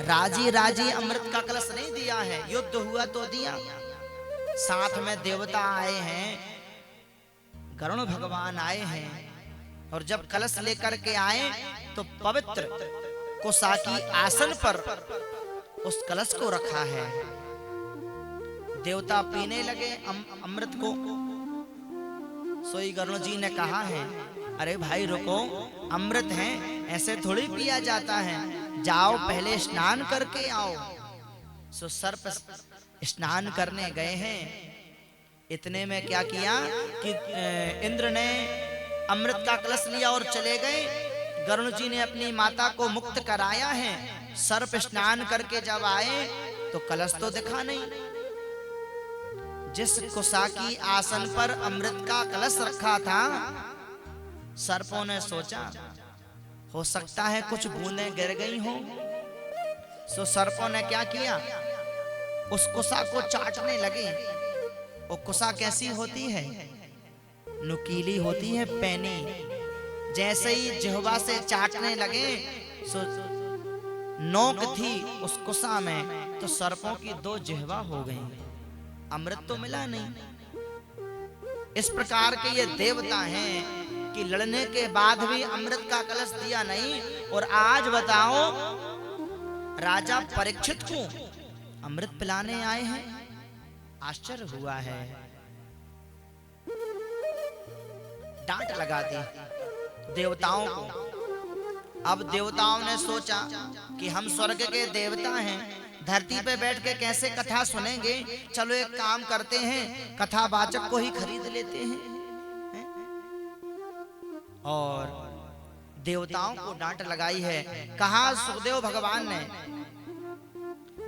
राजी राजी अमृत का कलश नहीं दिया है, युद्ध हुआ तो दिया। साथ में देवता आए हैं, गरुण भगवान आए हैं, और जब कलश लेकर के आए तो पवित्र कुसा की आसन पर उस कलश को रखा है। देवता पीने लगे अमृत को। सोई गरुण जी ने कहा है, अरे भाई रुको, अमृत है ऐसे थोड़ी पिया जाता है, जाओ पहले स्नान करके आओ। सो सर्प स्नान करने गए हैं। इतने में क्या किया कि इंद्र ने अमृत का कलश लिया और चले गए। गरुण जी ने अपनी माता को मुक्त कराया है। सर्प स्नान करके जब आए तो कलश तो दिखा नहीं। जिस कुसा की आसन पर अमृत का कलश रखा था, सर्पों ने सोचा हो सकता है कुछ बूंदें गिर गई हो। सो सर्पों ने क्या किया, उस कुसा को चाटने लगे। वो कुसा कैसी होती है, नुकीली होती है, पैनी। जैसे ही जिह्वा से चाटने लगे, सो नोक थी उस कुसा में, तो सर्पों की 2 जिह्वा हो गई, अमृत तो मिला नहीं। इस प्रकार के ये देवता हैं कि लड़ने के बाद भी अमृत का कलश दिया नहीं। और आज बताओ, राजा परीक्षित को अमृत पिलाने आए हैं। आश्चर्य हुआ है। डांट लगा दी देवताओं को। अब देवताओं ने सोचा कि हम स्वर्ग के देवता हैं, धरती पे बैठ के कैसे कथा सुनेंगे, चलो एक काम करते हैं, कथावाचक को ही खरीद लेते हैं। और देवताओं को डांट लगाई है। कहा सुखदेव भगवान ने,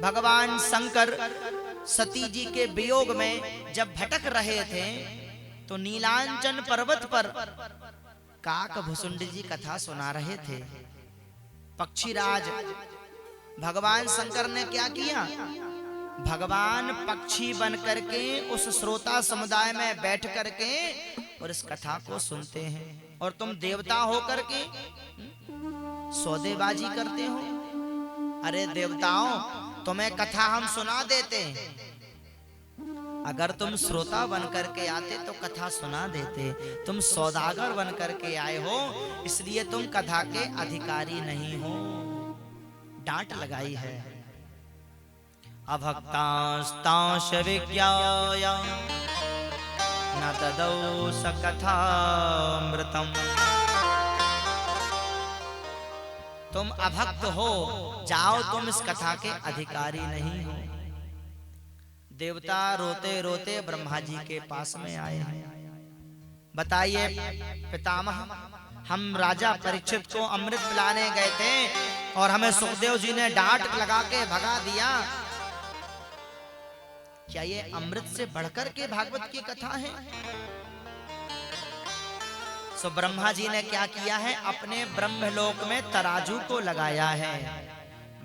भगवान शंकर सती जी के वियोग में जब भटक रहे थे तो नीलांचन पर्वत पर काक भुसुंड जी कथा सुना रहे थे। पक्षीराज भगवान शंकर ने क्या किया, भगवान पक्षी बन करके उस श्रोता समुदाय में बैठ करके और इस कथा को सुनते हैं, और तुम देवता हो करके सौदेबाजी करते हो। अरे देवताओं, तुम्हें कथा हम सुना देते, अगर तुम श्रोता बन करके आते तो कथा सुना देते। तुम सौदागर बन करके आए हो, इसलिए तुम कथा के अधिकारी नहीं हो। डांट लगाई है। अभक्तांस्तांश विज्ञाय न ददौ स कथामृतम्। तुम अभक्त हो, जाओ, तुम इस कथा के अधिकारी नहीं हो। देवता रोते रोते ब्रह्मा जी के पास में आए हैं। बताइए पितामह, हम राजा परीक्षित को अमृत पिलाने गए थे और हमें सुखदेव जी ने डांट लगा के भगा दिया। क्या ये अमृत से बढ़कर के भागवत की कथा है? सो ब्रह्मा जी ने क्या किया है, अपने ब्रह्मलोक में तराजू को लगाया है।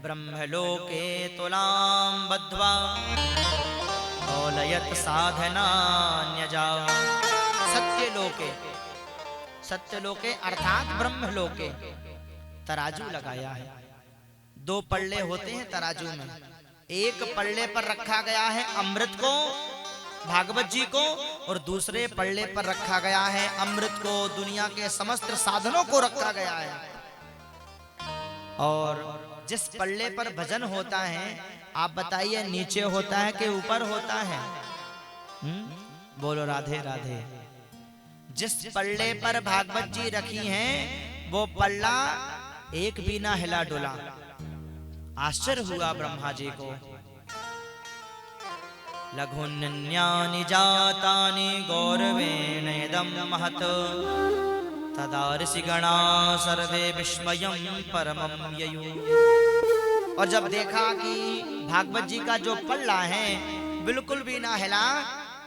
ब्रह्मलोके तुलाम बद्ध्वा औलयत साधनान्यजा। सत्यलोके, सत्यलोके अर्थात ब्रह्मलोके तराजू लगाया है। दो पल्ले होते हैं तराजू में, एक पल्ले पर रखा गया है अमृत को, भागवत जी को, और दूसरे पल्ले पर रखा गया है अमृत को, दुनिया के समस्त साधनों को रखा गया है। और जिस पल्ले पर भजन होता है, आप बताइए नीचे होता है कि ऊपर होता है? बोलो राधे राधे। जिस पल्ले पर भागवत जी रखी हैं, वो पल्ला एक भी ना हिला डुला। आश्चर्य हुआ ब्रह्मा जी को। लघुन्यानि जातानि गौरवेण इदं महत् तदा ऋषिगणा सर्वे विस्मयं परमं ययुः। और जब देखा कि भागवत जी का जो पल्ला है बिल्कुल भी ना हिला,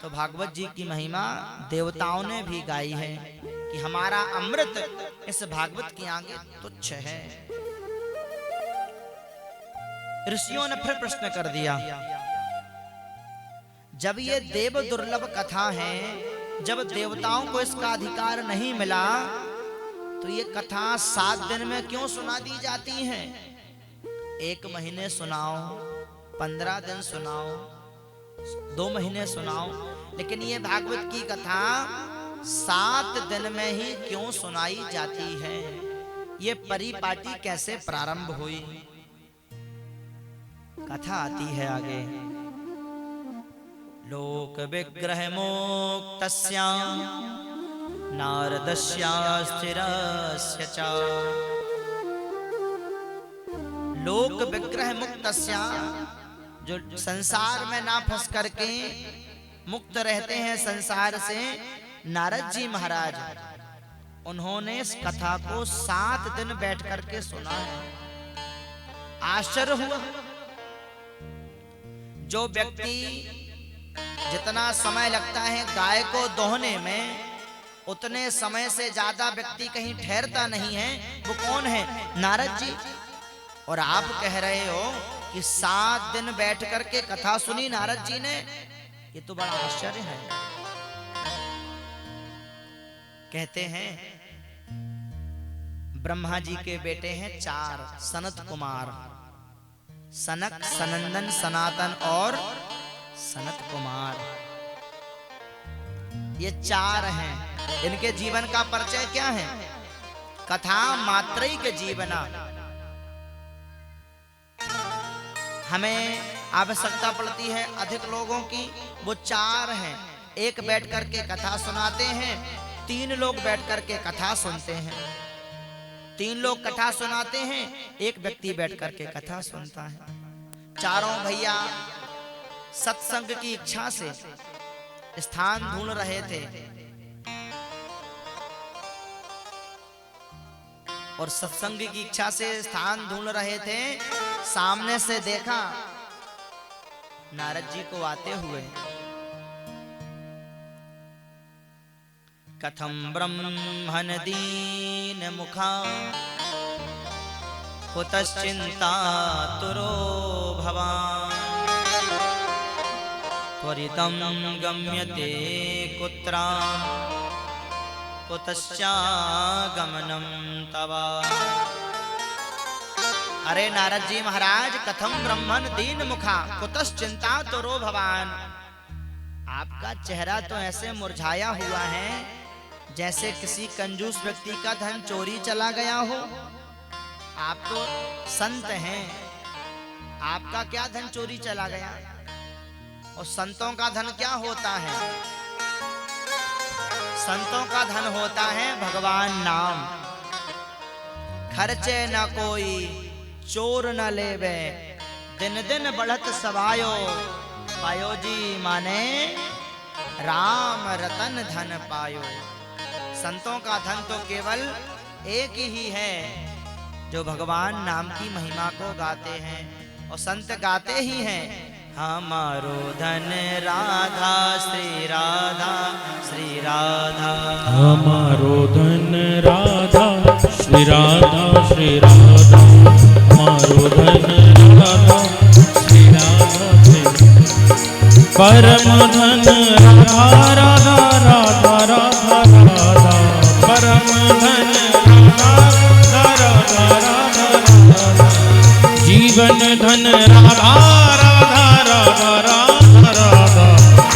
तो भागवत जी की महिमा देवताओं ने भी गाई है कि हमारा अमृत इस भागवत के आगे तुच्छ है। ऋषियों ने फिर प्रश्न कर दिया, जब ये देव दुर्लभ कथा है, जब देवताओं को इसका अधिकार नहीं मिला, तो ये कथा 7 दिन में क्यों सुना दी जाती है? 1 महीने सुनाओ, 15 दिन सुनाओ, 2 महीने सुनाओ, लेकिन ये भागवत की कथा 7 दिन में ही क्यों सुनाई जाती है? ये परिपाटी कैसे प्रारंभ हुई? कथा आती है आगे। लोक विग्रह मोक्तस्या नारदस्या स्थिरस्य च। लोक विग्रह मुक्तस्या, जो संसार में ना फंस करके मुक्त रहते हैं संसार से, नारद जी महाराज, उन्होंने इस कथा को 7 दिन बैठ करके सुना है। आश्चर्य हुआ। जो व्यक्ति जितना समय लगता है गाय को दोहने में, उतने समय से ज्यादा व्यक्ति कहीं ठहरता नहीं है। वो कौन है? नारद जी। और आप कह रहे हो कि 7 दिन बैठ करके कथा सुनी नारद जी ने, ये तो बड़ा आश्चर्य है। कहते हैं ब्रह्मा जी के बेटे हैं 4, सनत कुमार, सनक, सनंदन, सनातन और सनत कुमार। ये 4 हैं। इनके जीवन का परिचय क्या है? कथा मात्रैक जीवना। हमें आवश्यकता पड़ती है अधिक लोगों की, वो 4 हैं। एक बैठ करके कथा सुनाते हैं तीन लोग बैठ करके कथा सुनते हैं। तीन लोग कथा सुनाते हैं, एक व्यक्ति बैठ करके कथा सुनता है। चारों भैया सत्संग की इच्छा से स्थान ढूंढ रहे थे और सत्संग की इच्छा से स्थान ढूंढ रहे थे। सामने से देखा नारद जी को आते हुए। कथम ब्रह्मण दीन मुखा कुतश्चिंता तुरो भवान् त्वरितं गम्यते कुत्रा कुतश्चागमनं तवा। अरे नारद जी महाराज, कथम ब्रह्मण दीन मुखा कुतश्चिंता तुरो भवान्, आपका चेहरा तो ऐसे मुरझाया हुआ है जैसे किसी कंजूस व्यक्ति का धन चोरी चला गया हो। आप तो संत हैं, आपका क्या धन चोरी चला गया? और संतों का धन क्या होता है? संतों का धन होता है भगवान नाम। खर्चे न कोई चोर न लेवे, दिन दिन बढ़त सवायो, पायो जी माने राम रतन धन पायो। संतों का धन तो केवल एक ही है जो भगवान नाम की महिमा को गाते हैं। और संत गाते ही हैं, हमारो धन राधा श्री राधा श्री राधा, हमारो धन राधा श्री राधा श्री राधा, हमारो धन राधा श्री राधा श्री, परम धन राधा राधा राधा राधा राधा, परम धन राधा राधा राधा राधा, जीवन धन राधा राधा राधा राधा राधा,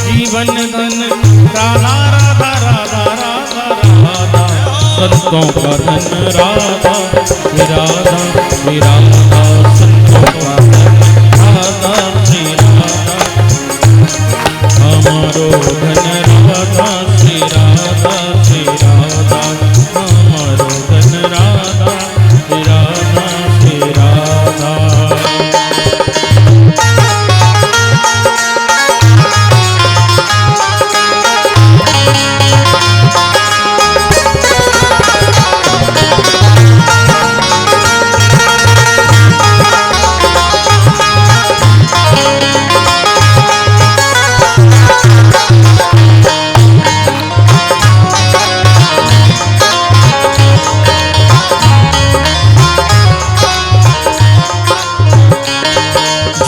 जीवन धन राधा राधा राधा राधा राधा, संतों का धन राधा विराधा विराधा, संतों का धन राधा श्री राधा, हमारो धन राधा श्री राधा श्री राधा, हमारो धन राधा विराधा श्री राधा।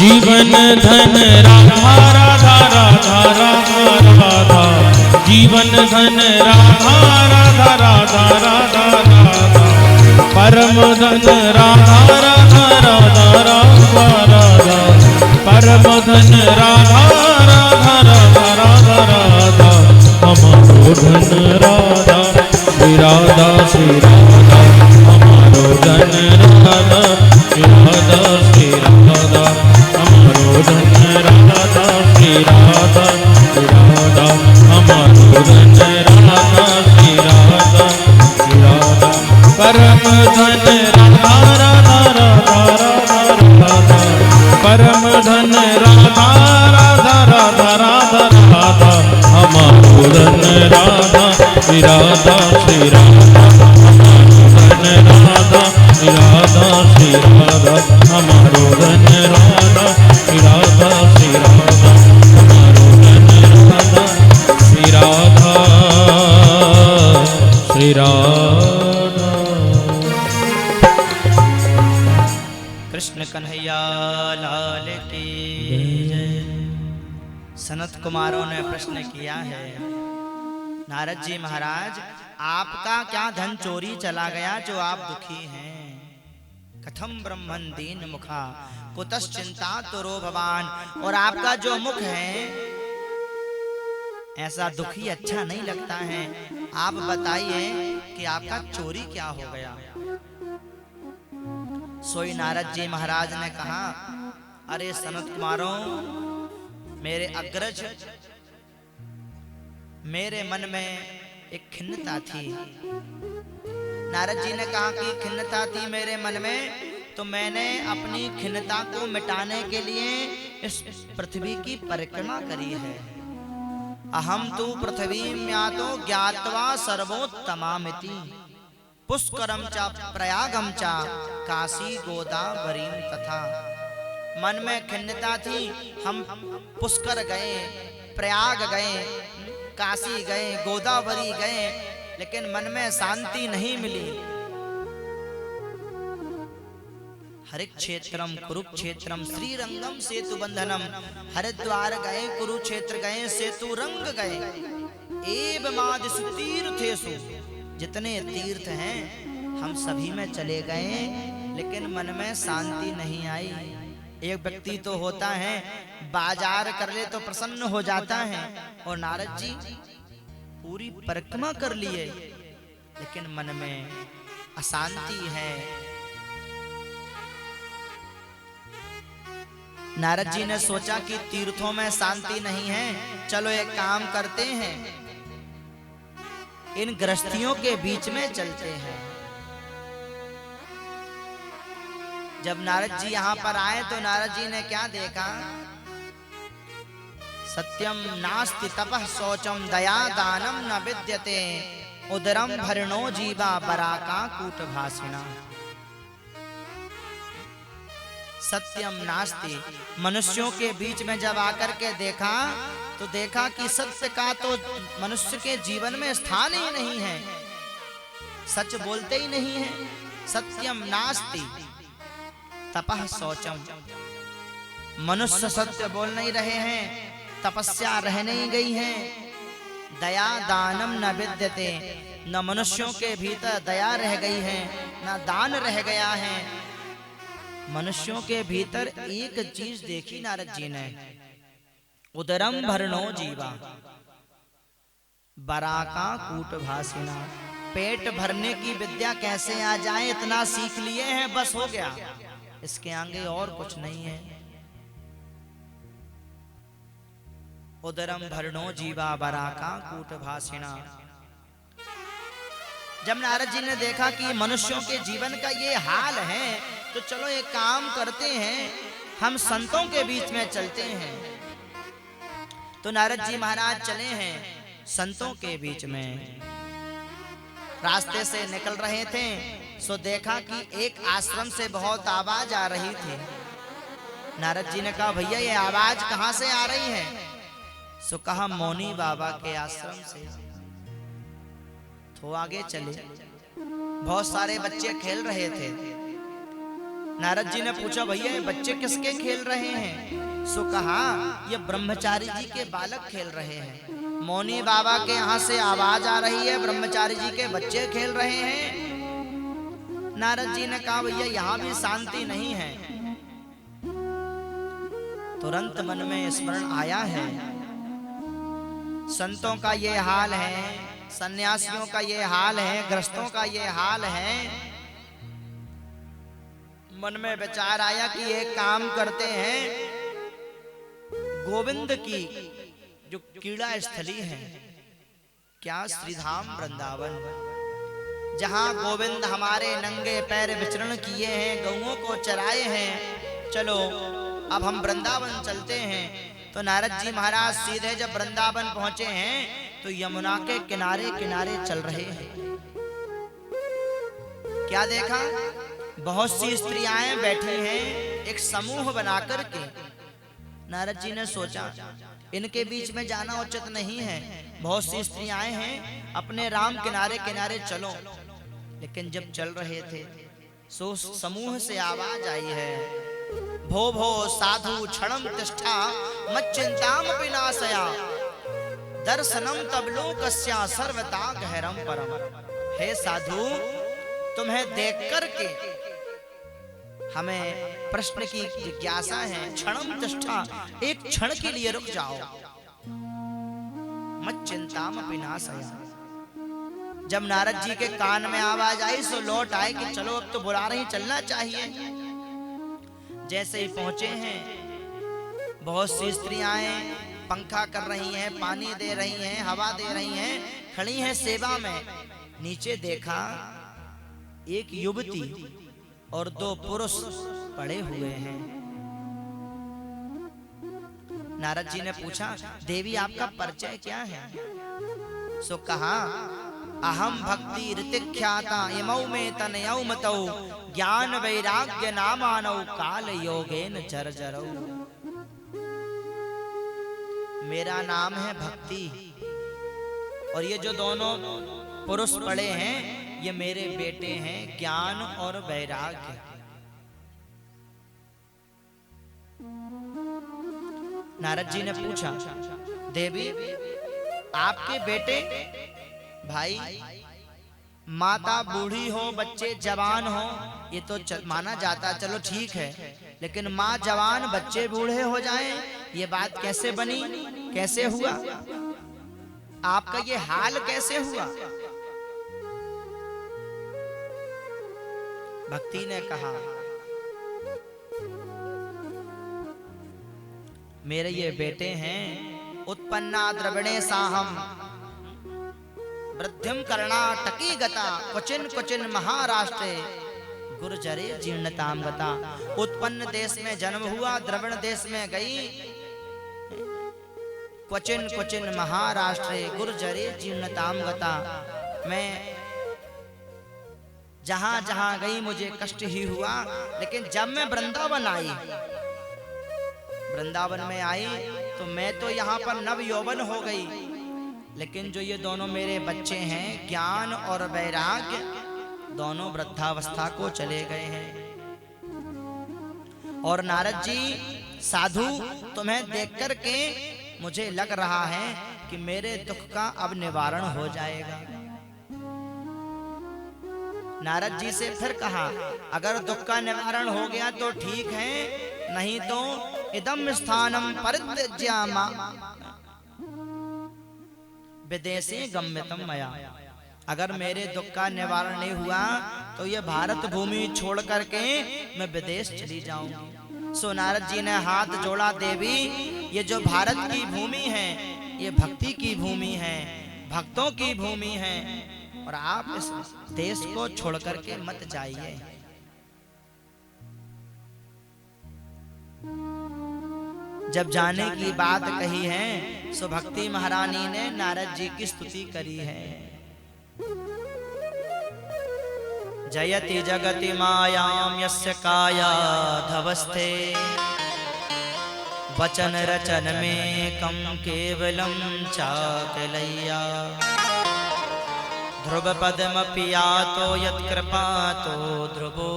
जीवन धन राधा राधा राधा राधा राधा, जीवन धन राधा राधा राधा राधा राधा, परम धन राधा राधा राधा राधा राधा, परम धन राधा राधा राधा राधा राधा, हमारो धन राधा श्री राधा श्री राधा, हमारो धन राधा श्री राधा श्री राधा, हमारो धन राधा श्री राधा श्री राधा, हमारो धन राधा श्री राधा श्री राधा, परम धन राधा राधा राधा राधा राधा, परम धन राधा राधा राधा राधा राधा, हमारो धन राधा श्री राधा श्री राधा, हमारो धन राधा श्री राधा श्री राधा, हमारो धन राधा श्री राधा श्री राधा, हमारो धन राधा श्री राधा श्री राधा। कृष्ण कन्हैया लाल की जय। सनत कुमारों ने प्रश्न किया है, नारद जी महाराज, आपका क्या धन चोरी चला गया जो आप दुखी हैं? कथम ब्रह्मण दीन मुखा कुतश्चिंता तुरो भवान, और आपका जो मुख है ऐसा दुखी अच्छा नहीं लगता है। आप बताइए कि आपका चोरी क्या हो गया? सोई नारद जी महाराज ने कहा, अरे सनत कुमारों, मेरे अग्रज मेरे मन में एक खिन्नता थी। नारद जी ने कहा कि खिन्नता थी मेरे मन में, तो मैंने अपनी खिन्नता को मिटाने के लिए इस पृथ्वी की परिक्रमा करी है। अहम तु पृथ्वीम्यातो ज्ञात्वा सर्वोत्तमामिति पुष्करम च प्रयागम च काशी गोदावरीम तथा। मन में खिन्नता थी, हम पुष्कर गए, प्रयाग गए, काशी गए, गोदावरी गए, लेकिन मन में शांति नहीं मिली। हरिक्षेत्रम कुरुक्षेत्रम श्रीरंगम सेतु बंधनम। हरिद्वार गए, कुरुक्षेत्र गए, सेतु रंग गए। एवमादिषु तीर्थेषु, जितने तीर्थ हैं हम सभी में चले गए, लेकिन मन में शांति नहीं आई। एक व्यक्ति तो होता है बाजार कर ले तो प्रसन्न हो जाता है, और नारद जी पूरी परिक्रमा कर लिए, लेकिन मन में अशांति है। नारद जी ने सोचा कि तीर्थों में शांति नहीं है, चलो एक काम करते हैं, इन गृहस्थियों के बीच में चलते हैं। जब नारद जी यहाँ पर आए तो नारद जी ने क्या देखा? सत्यम नास्ति तपः शौचम दया दानम न विद्यते उदरम भरणो जीवा बराका कूटभासिना। सत्यम नास्ति, मनुष्यों के बीच में जब आकर के देखा तो देखा कि सत्य का तो मनुष्य के जीवन में स्थान ही नहीं है, सच बोलते ही नहीं है। सत्यम नास्ति तपः शौचम, मनुष्य सत्य बोल नहीं रहे हैं, तपस्या रह नहीं गई है। दया दानम न विद्यते, न मनुष्यों के भीतर दया रह गई है, न दान रह गया है। मनुष्यों के भीतर एक चीज देखी नारद जी ने, उदरम भरणो जीवा बराका कूटभासिना। पेट भरने की विद्या कैसे आ जाए इतना सीख लिए हैं, बस हो गया, इसके आगे और कुछ नहीं है। उदरम भरणो जीवा बराका कूटभासिना। जब नारद जी ने देखा कि मनुष्यों के जीवन का ये हाल है, तो चलो एक काम करते हैं, हम संतों के बीच में चलते हैं। तो नारद जी महाराज चले हैं संतों के बीच में। रास्ते से निकल रहे थे सो देखा कि एक आश्रम से बहुत आवाज आ रही थी। नारद जी ने कहा भैया ये आवाज कहां से आ रही है? सो कहा मौनी बाबा के आश्रम से। तो आगे चले, बहुत सारे बच्चे खेल रहे थे। नारद जी ने पूछा भैया ये बच्चे किसके खेल रहे हैं? सो कहा ये ब्रह्मचारी जी के बालक खेल रहे हैं। मौनी बाबा के यहाँ से आवाज आ रही है, ब्रह्मचारी जी के बच्चे खेल रहे हैं। नारद जी ने कहा भैया यहाँ भी शांति नहीं है। तुरंत मन में स्मरण आया है, संतों का ये हाल है, सन्यासियों का ये हाल है, गृहस्थों का ये हाल है। मन में विचार आया कि एक काम करते हैं, गोविंद की जो क्रीड़ा स्थली है, क्या श्रीधाम वृंदावन, जहां गोविंद हमारे नंगे पैर विचरण किए हैं, गौओं को चराए हैं, चलो अब हम वृंदावन चलते हैं। तो नारद जी महाराज सीधे जब वृंदावन पहुंचे हैं तो यमुना के किनारे किनारे चल रहे हैं। क्या देखा? बहुत सी स्त्रियां बैठी हैं एक समूह बनाकर के। नारद जी ने सोचा इनके बीच में जाना उचित नहीं है, बहुत सी स्त्रियां हैं, अपने राम किनारे किनारे चलो। लेकिन जब चल रहे थे सो समूह से आवाज आई है, भो भो साधु क्षणम तिष्ठा मच्चिंताम विनाशया दर्शनम तब लोकस्या सर्वता गहरम परम। हे साधु, तुम्हें देख करके हमें प्रश्न की जिज्ञासा है। क्षणम तिष्ठा, एक क्षण के लिए रुक जाओ। मच्चिंताम विनाशया। जब नारद जी के कान में आवाज आई सो लौट आए कि चलो अब तो बुला रही, चलना चाहिए। जैसे ही पहुंचे हैं, बहुत सी स्त्रियां पंखा कर रही हैं, पानी दे रही हैं, हवा दे रही हैं, खड़ी हैं सेवा में। नीचे देखा एक युवती और 2 पुरुष पड़े हुए हैं। नारद जी ने पूछा, देवी आपका परिचय क्या है? सो कहा, अहम भक्ति ऋतिख्याता इमौ में तनयौ मतौ ज्ञान वैराग्य नामानौ काल योगेन जर्जरौ। मेरा नाम है भक्ति और ये जो दोनों पुरुष पड़े हैं ये मेरे बेटे हैं ज्ञान और वैराग्य। नारद जी ने पूछा, देवी आपके बेटे भाई, माता बूढ़ी हो बच्चे जवान हो ये तो माना जाता, चलो ठीक है, लेकिन माँ जवान बच्चे बूढ़े हो जाएं ये बात कैसे बनी, कैसे हुआ? आपका ये हाल कैसे हुआ? भक्ति ने कहा, मेरे ये बेटे हैं उत्पन्ना द्रविणे साहम वृद्धिम कर्णाटकी गता क्वचिन क्वचिन महाराष्ट्रे गुर्जरे जीर्णताम गता। उत्पन्न देश में जन्म हुआ, द्रविण देश में गई, क्वचिन क्वचिन महाराष्ट्रे गुर्जरे जीर्णताम गता। मैं जहां जहां गई मुझे कष्ट ही हुआ, लेकिन जब मैं वृंदावन आई, वृंदावन में आई तो मैं तो यहाँ पर नव यौवन हो गई, लेकिन जो ये दोनों मेरे बच्चे हैं ज्ञान और वैराग्य दोनों वृद्धावस्था को चले गए हैं। और नारद जी साधु तुम्हें देख करके मुझे लग रहा है कि मेरे दुख का अब निवारण हो जाएगा। नारद जी से फिर कहा, अगर दुख का निवारण हो गया तो ठीक है, नहीं तो इदम स्थानम परित्यज्य विदेशी गम्यतम मया। अगर मेरे दुख का निवारण नहीं हुआ तो ये भारत भूमि छोड़ करके मैं विदेश चली जाऊंगी। सो नारद जी ने हाथ जोड़ा, देवी ये जो भारत की भूमि है ये भक्ति की भूमि है, भक्तों की भूमि है, और आप इस देश को छोड़ करके मत जाइए। जब जाने की बात कही है सो भक्ति महारानी ने नारद जी की स्तुति करी है। जयति जगति मायाम यस्य काया धवस्थे वचन रचन में कम केवलम चाकलैया। ध्रुव पदमपि यातो यत्कृपातो ध्रुवो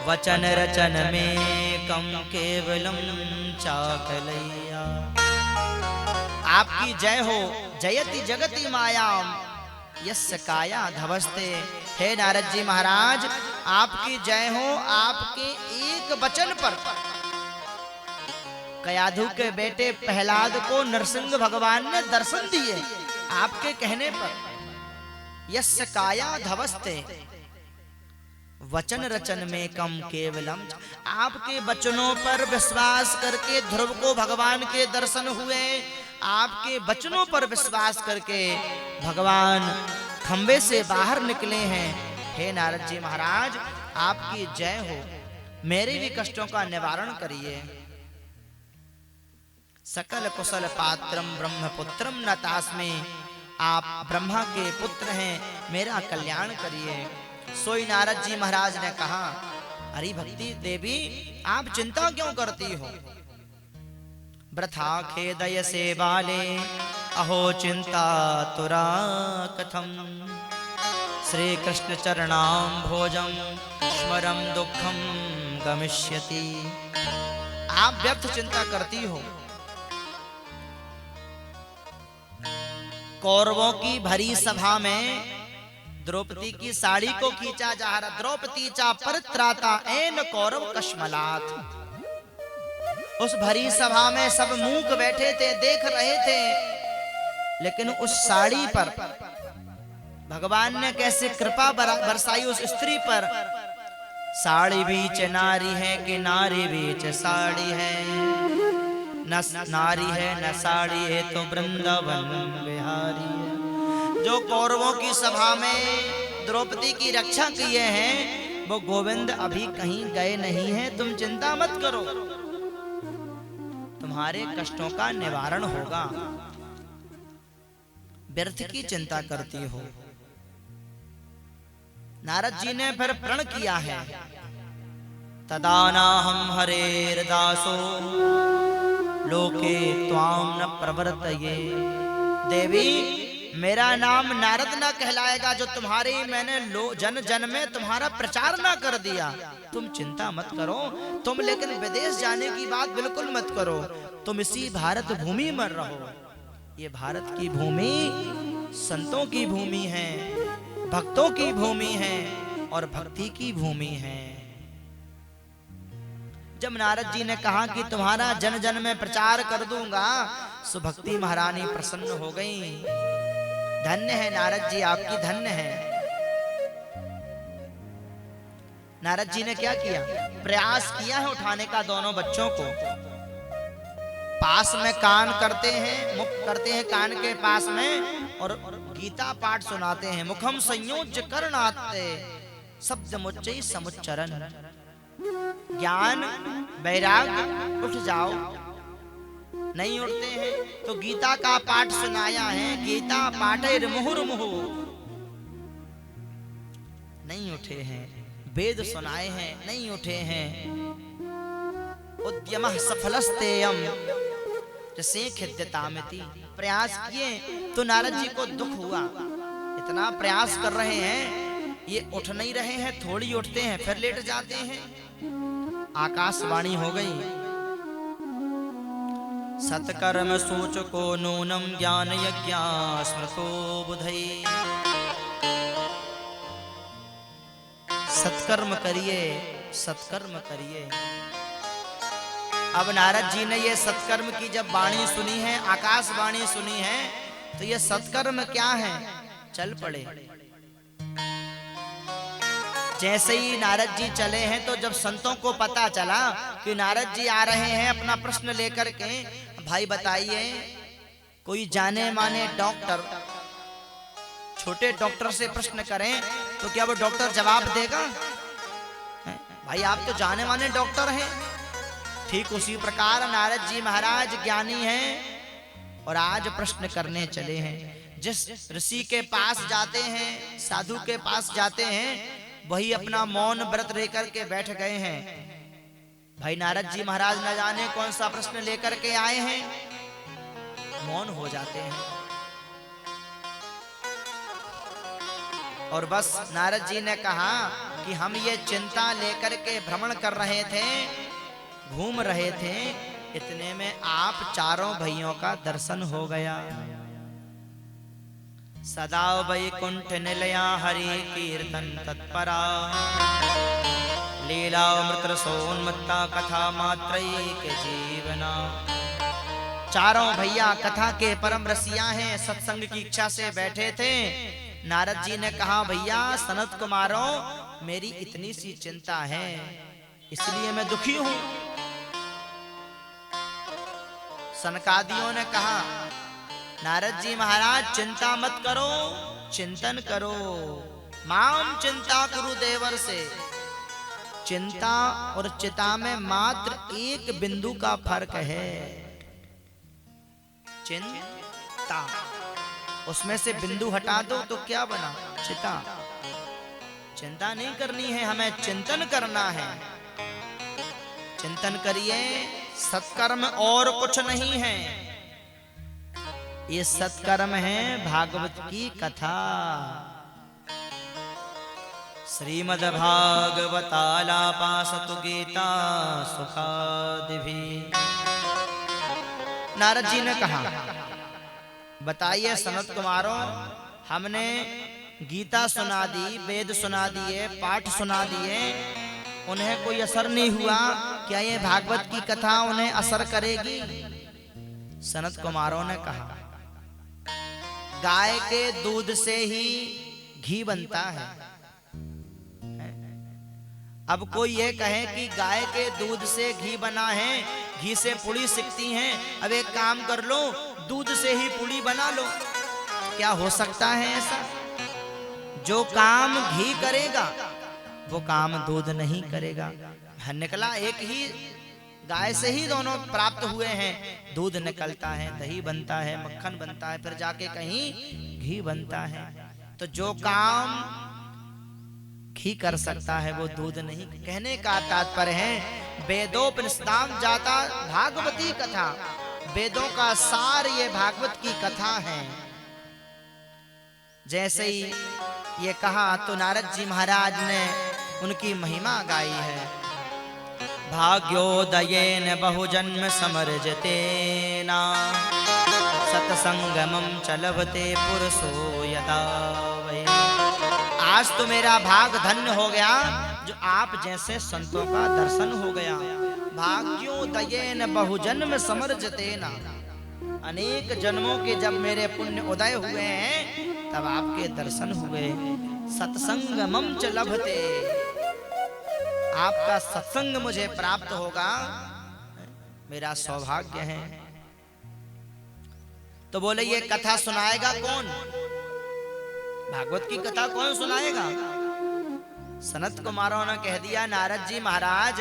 वचन रचन में कम केवलम चाकलैया। आपकी जय हो, जयति जगति मायाम यस्य काया धवस्ते। हे नारद जी महाराज आपकी जय हो, आपके एक वचन पर कयाधु के बेटे प्रहलाद को नरसिंह भगवान ने दर्शन दिए। आपके कहने पर यस्य काया धवस्ते वचन रचन में कम केवलम। आपके वचनों पर विश्वास करके ध्रुव को भगवान के दर्शन हुए। आपके वचनों पर विश्वास करके भगवान खंबे से बाहर निकले हैं। हे नारद जी महाराज आपकी जय हो, मेरे भी कष्टों का निवारण करिए। सकल कुशल पात्रम ब्रह्मपुत्रम नतास्मि। आप ब्रह्मा के पुत्र हैं, मेरा कल्याण करिए। सोई नारद जी महाराज ने कहा, अरे भक्ति देवी आप चिंता क्यों करती हो? वृथा खेदय से बाले अहो चिंता तुरा कथम। श्री कृष्ण चरणाम भोजम स्मरम दुखम गमिष्यति। आप व्यर्थ चिंता करती हो। कौरवों की भरी सभा में द्रौपदी की साड़ी को खींचा जा रहा। द्रौपदी चा परित्राता एन कौरव कश्मलात। उस भरी सभा में सब मूक बैठे थे, देख रहे थे, लेकिन उस साड़ी पर भगवान ने कैसे कृपा बरसाई उस स्त्री पर। साड़ी बीच नारी है कि नारी बीच साड़ी है, न नारी है न साड़ी है तो वृंदावन बिहारी है। जो कौरवों की सभा में द्रौपदी की रक्षा किए हैं वो गोविंद अभी कहीं गए नहीं हैं। तुम चिंता मत करो, तुम्हारे कष्टों का निवारण होगा। व्यर्थ की चिंता करती हो। नारद जी ने फिर प्रण किया है, तदानाहम हरेर्दासो लोके त्वाम न प्रवर्तये। देवी मेरा नाम नारद ना कहलाएगा जो तुम्हारे मैंने जन जन में तुम्हारा प्रचार ना कर दिया। तुम चिंता मत करो, तुम लेकिन विदेश जाने की बात बिल्कुल मत करो। तुम इसी भारत भूमि में रहो। ये भारत की भूमि संतों की भूमि है, भक्तों की भूमि है और भक्ति की भूमि है। जब नारद जी ने कहा कि तुम्हारा जन जन में प्रचार कर दूंगा, सो भक्ति महारानी प्रसन्न हो गई। धन्य है नारद जी, आपकी धन्य है। नारद जी ने क्या किया, प्रयास किया है उठाने का दोनों बच्चों को। पास में कान करते हैं, मुख करते हैं कान के पास में और गीता पाठ सुनाते हैं। मुखम संयोज्य करनाते शब्द मुच्चई समुच्चरण। ज्ञान वैराग्य उठ जाओ, नहीं उठते हैं तो गीता का पाठ सुनाया है। गीता पाठे मुहुर्मुहु, नहीं उठे हैं। वेद सुनाए हैं, नहीं उठे हैं। उद्यमः सफलस्तेयम जैसे खिद्यतामिति। प्रयास किए तो नारद जी को दुख हुआ। इतना प्रयास कर रहे हैं, ये उठ नहीं रहे हैं। थोड़ी उठते हैं फिर लेट जाते हैं। आकाशवाणी हो गई, सत्कर्म सूचको नूनम ज्ञान यज्ञा स्मृतो बुधई। सत्कर्म करिए, सत्कर्म करिए। अब नारद जी ने ये सत्कर्म की जब वाणी सुनी है, आकाशवाणी सुनी है, तो ये सत्कर्म क्या है, चल पड़े। जैसे ही नारद जी चले हैं तो जब संतों को पता चला कि नारद जी आ रहे हैं अपना प्रश्न लेकर के, भाई बताइए कोई जाने माने डॉक्टर छोटे डॉक्टर से प्रश्न करें तो क्या वो डॉक्टर जवाब देगा? भाई आप तो जाने माने डॉक्टर हैं। ठीक उसी प्रकार नारद जी महाराज ज्ञानी हैं और आज प्रश्न करने चले हैं। जिस ऋषि के पास जाते हैं, साधु के पास जाते हैं, वही अपना मौन व्रत लेकर के बैठ गए हैं। भाई नारद जी महाराज न जाने कौन सा प्रश्न लेकर के आए हैं, मौन हो जाते हैं। और बस नारद जी ने कहा कि हम ये चिंता लेकर के भ्रमण कर रहे थे, घूम रहे थे, इतने में आप चारों भाइयों का दर्शन हो गया। सदा वैकुंठ निलया हरि कीर्तन तत्परा, लीला अमृत सोन्मत्ता कथा मात्रैक जीवना। चारों भैया कथा के परम रसिया हैं, सत्संग की इच्छा से बैठे थे। नारद जी ने कहा भैया सनत कुमारों मेरी इतनी सी चिंता है, इसलिए मैं दुखी हूं। सनकादियों ने कहा नारद जी महाराज चिंता मत करो, चिंतन करो। माम चिंता कुरु देवर से। चिंता और चिता में मात्र एक बिंदु का फर्क है, चिंता। उसमें से बिंदु हटा दो तो क्या बना, चिता। चिंता नहीं करनी है, हमें चिंतन करना है। चिंतन करिए, सत्कर्म और कुछ नहीं है, ये सत्कर्म है भागवत की कथा। श्रीमद् भागवतालापासतु गीता सुखादिभी। नारद जी ने कहा बताइए सनत कुमारों, हमने गीता सुना दी, वेद सुना दिए, पाठ सुना दिए, उन्हें कोई असर नहीं हुआ, क्या ये भागवत की कथा उन्हें असर करेगी? सनत कुमारों ने कहा गाय के दूध से ही घी बनता है। अब कोई ये कहे कि गाय के दूध से घी बना है, घी से पुड़ी सिकती हैं, अब एक काम कर लो, दूध से ही पुड़ी बना लो। क्या हो सकता है ऐसा? जो काम घी करेगा वो काम दूध नहीं करेगा। निकला एक ही गाय से ही दोनों प्राप्त हुए हैं। दूध निकलता है, दही बनता है, मक्खन बनता है, फिर जाके कहीं घी बनता है। तो जो काम घी कर सकता है वो दूध नहीं। कहने का तात्पर्य है वेदोपनिषदाम जाता भागवती कथा, वेदों का सार ये भागवत की कथा है। जैसे ही ये कहा तो नारद जी महाराज ने उनकी महिमा गाई है। भाग्योदयेन बहुजन्म समर्जतेना सतसंगमं च लभते पुरुषो यदा वै। आज तो मेरा भाग धन्य हो गया जो आप जैसे संतों का दर्शन हो गया। भाग्योदयेन बहुजन्म समर्जतेना, अनेक जन्मों के जब मेरे पुण्य उदय हुए हैं तब आपके दर्शन हुए। सत्संगमं च लभते, आपका सत्संग मुझे प्राप्त होगा, मेरा सौभाग्य है। तो बोले ये कथा सुनाएगा कौन? भागवत की कथा कौन सुनाएगा? सनत कुमारों ने कह दिया नारद जी महाराज,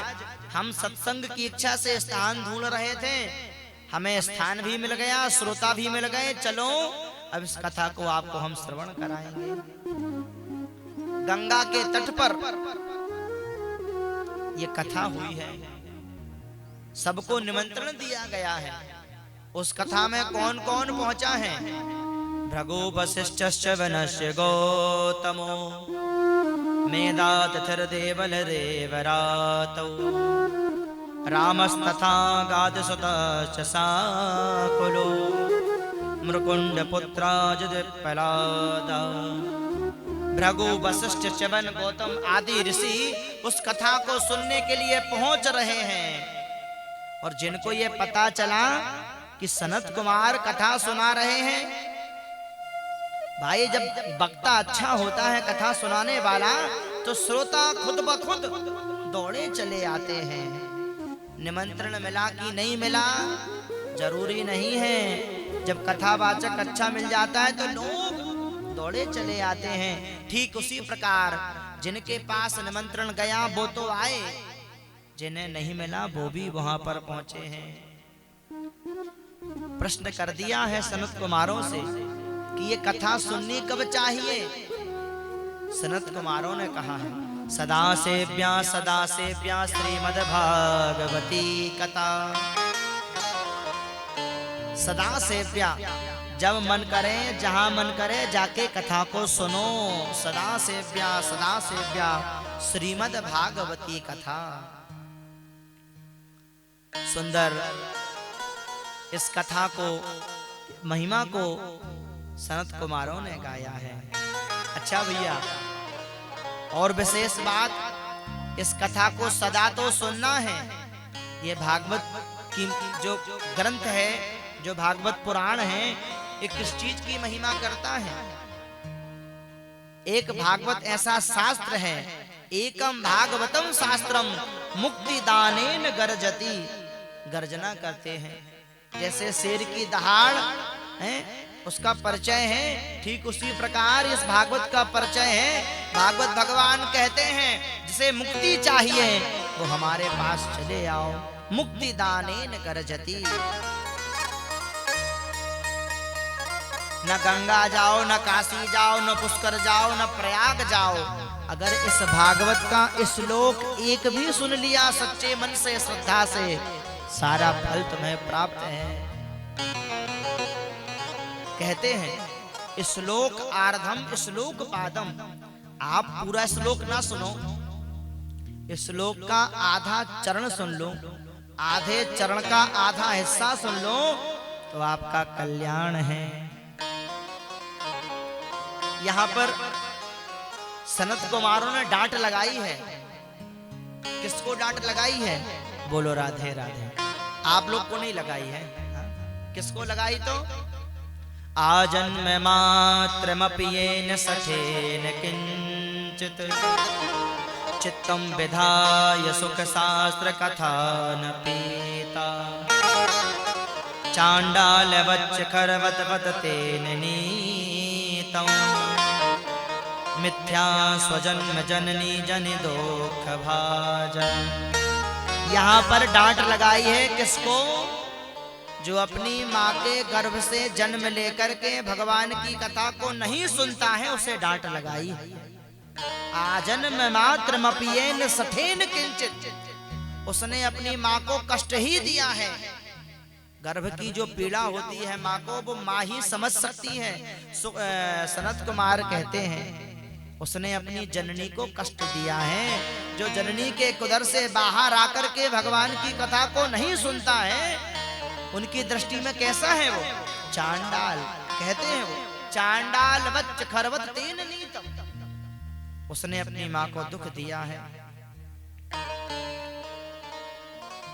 हम सत्संग की इच्छा से स्थान ढूंढ रहे थे, हमें स्थान भी मिल गया, श्रोता भी मिल गए, चलो अब इस कथा को आपको हम श्रवण कराएंगे। गंगा के तट पर ये कथा हुई है, सबको निमंत्रण दिया गया है। उस कथा में कौन कौन पहुंचा है? भृगु वसिष्ठश्च वनस्य गौतमो मेधातिथिर्देवल देवरातौ रामस्तथा गादसुतश्च साकुलो मृकुंड पुत्राजुदिप्रहलाद। भृगु वशिष्ठ च्यवन गौतम आदि ऋषि उस कथा को सुनने के लिए पहुंच रहे हैं। और जिनको ये पता चला कि सनत कुमार कथा सुना रहे हैं, भाई जब वक्ता अच्छा होता है कथा सुनाने वाला, तो श्रोता खुद ब खुद दौड़े चले आते हैं। निमंत्रण मिला कि नहीं मिला जरूरी नहीं है, जब कथावाचक अच्छा मिल जाता है तो लोग दौड़े चले आते हैं। ठीक उसी प्रकार जिनके पास निमंत्रण गया वो तो आए, जिन्हें नहीं मिला वो भी वहां पर पहुंचे हैं। प्रश्न कर दिया है सनत कुमारों से कि ये कथा सुननी कब चाहिए? सनत कुमारों ने कहा है सदा सेव्या श्रीमद् भागवती कथा। सदा सेव्या, जब मन करे जहां मन करे जाके कथा को सुनो। सदा सेव्या श्रीमद् भागवती कथा। सुंदर इस कथा को, महिमा को सनत कुमारों ने गाया है। अच्छा भैया, और विशेष बात, इस कथा को सदा तो सुनना है। ये भागवत की जो ग्रंथ है, जो भागवत पुराण है, ये किस चीज की महिमा करता है? एक भागवत ऐसा शास्त्र है, एकम भागवतम शास्त्रम मुक्ति दानेन गर्जति। गर्जना करते हैं जैसे शेर की दहाड़ है, उसका परिचय है, ठीक उसी प्रकार इस भागवत का परिचय है। भागवत भगवान कहते हैं जिसे मुक्ति चाहिए वो हमारे पास चले आओ। मुक्ति दानेन गर्जति। न गंगा जाओ, न काशी जाओ, न पुष्कर जाओ, न प्रयाग जाओ, अगर इस भागवत का श्लोक एक भी सुन लिया सच्चे मन से, श्रद्धा से, सारा फल तुम्हें प्राप्त है। कहते हैं श्लोक आर्धम श्लोक पादम। आप पूरा श्लोक ना सुनो, श्लोक का आधा चरण सुन लो, आधे चरण का आधा हिस्सा सुन लो तो आपका कल्याण है। यहाँ पर सनत कुमारों ने डांट लगाई है। किसको डांट लगाई है? बोलो राधे राधे। आप लोग को नहीं लगाई है, किसको लगाई? तो आजन्म मात्रमपि येन सखेन किंचित चित्तम विधाय सुख शास्त्र कथा न पीता चांडाल वच्च खरवत वत तेन नीतम मिथ्या स्वजन्म जननी जन दुख भाजा। यहाँ पर डांट लगाई है किसको? जो अपनी माँ के गर्भ से जन्म लेकर के भगवान की कथा को नहीं सुनता है उसे डांट लगाई है। आजन्म मात्र मपियेन सठेन किंचित, उसने अपनी माँ को कष्ट ही दिया है। गर्भ की जो पीड़ा होती है माँ को वो माँ ही समझ सकती है। सनत कुमार कहते हैं उसने अपनी जननी को कष्ट दिया है। जो जननी के कुदर से बाहर आकर के भगवान की कथा को नहीं सुनता है उनकी दृष्टि में कैसा है वो? चांडाल कहते हैं वो, चांडाल वच्च खरवत तेन नीतम, उसने अपनी माँ को दुख दिया है।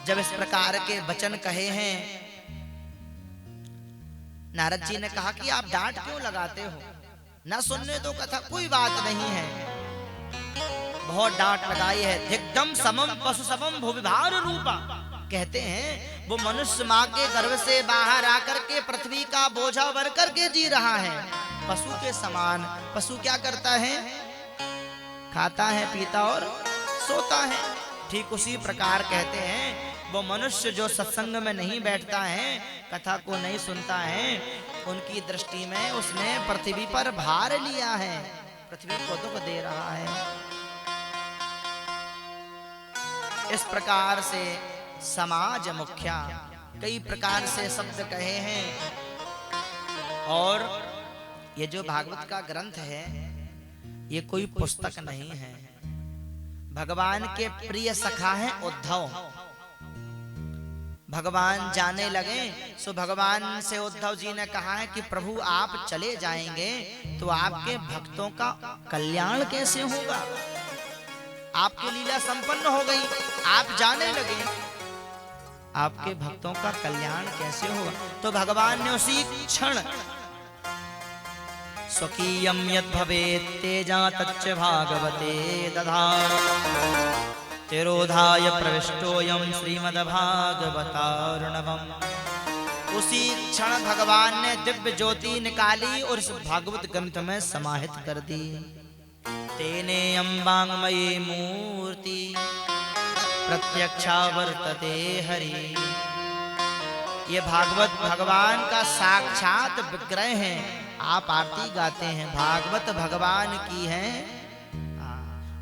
जब इस प्रकार के वचन कहे हैं नारद जी ने कहा कि आप डांट क्यों लगाते हो, ना सुनने दो कथा, कोई बात नहीं है। बहुत डांट लगाई है। दिग्धम समम पशु समम भुविभार रूपा, कहते हैं वो मनुष्य माँ के गर्भ से बाहर आकर के पृथ्वी का बोझा भर करके जी रहा है पशु के समान। पशु क्या करता है? खाता है, पीता और सोता है। ठीक उसी प्रकार कहते हैं वो मनुष्य जो सत्संग में नहीं बैठता है, कथा को नहीं सुनता है, उनकी दृष्टि में उसने पृथ्वी पर भार लिया है, पृथ्वी को दुख दे रहा है। इस प्रकार से समाज मुखिया कई प्रकार से शब्द कहे हैं। और ये जो भागवत का ग्रंथ है ये कोई पुस्तक नहीं है। भगवान के प्रिय सखा है उद्धव। भगवान जाने लगे सो भगवान से उद्धव जी ने कहा है कि प्रभु आप चले जाएंगे तो आपके भक्तों का कल्याण कैसे होगा? आपकी लीला संपन्न हो गई, आप जाने लगे, आपके भक्तों का कल्याण कैसे होगा? तो भगवान ने उसी क्षण स्वकीयम यद भवेत् तेजा तच्च भागवते दधार तिरोधाय प्रविष्टोयम श्रीमद्भागवतार्णवम्। उसी क्षण भगवान ने दिव्य ज्योति निकाली और इस भागवत ग्रंथ में समाहित कर दी। तेने अम्बांगमयी मूर्ति प्रत्यक्षा वर्तते हरि। ये भागवत भगवान का साक्षात विग्रह है। आप आरती गाते हैं, भागवत भगवान की है,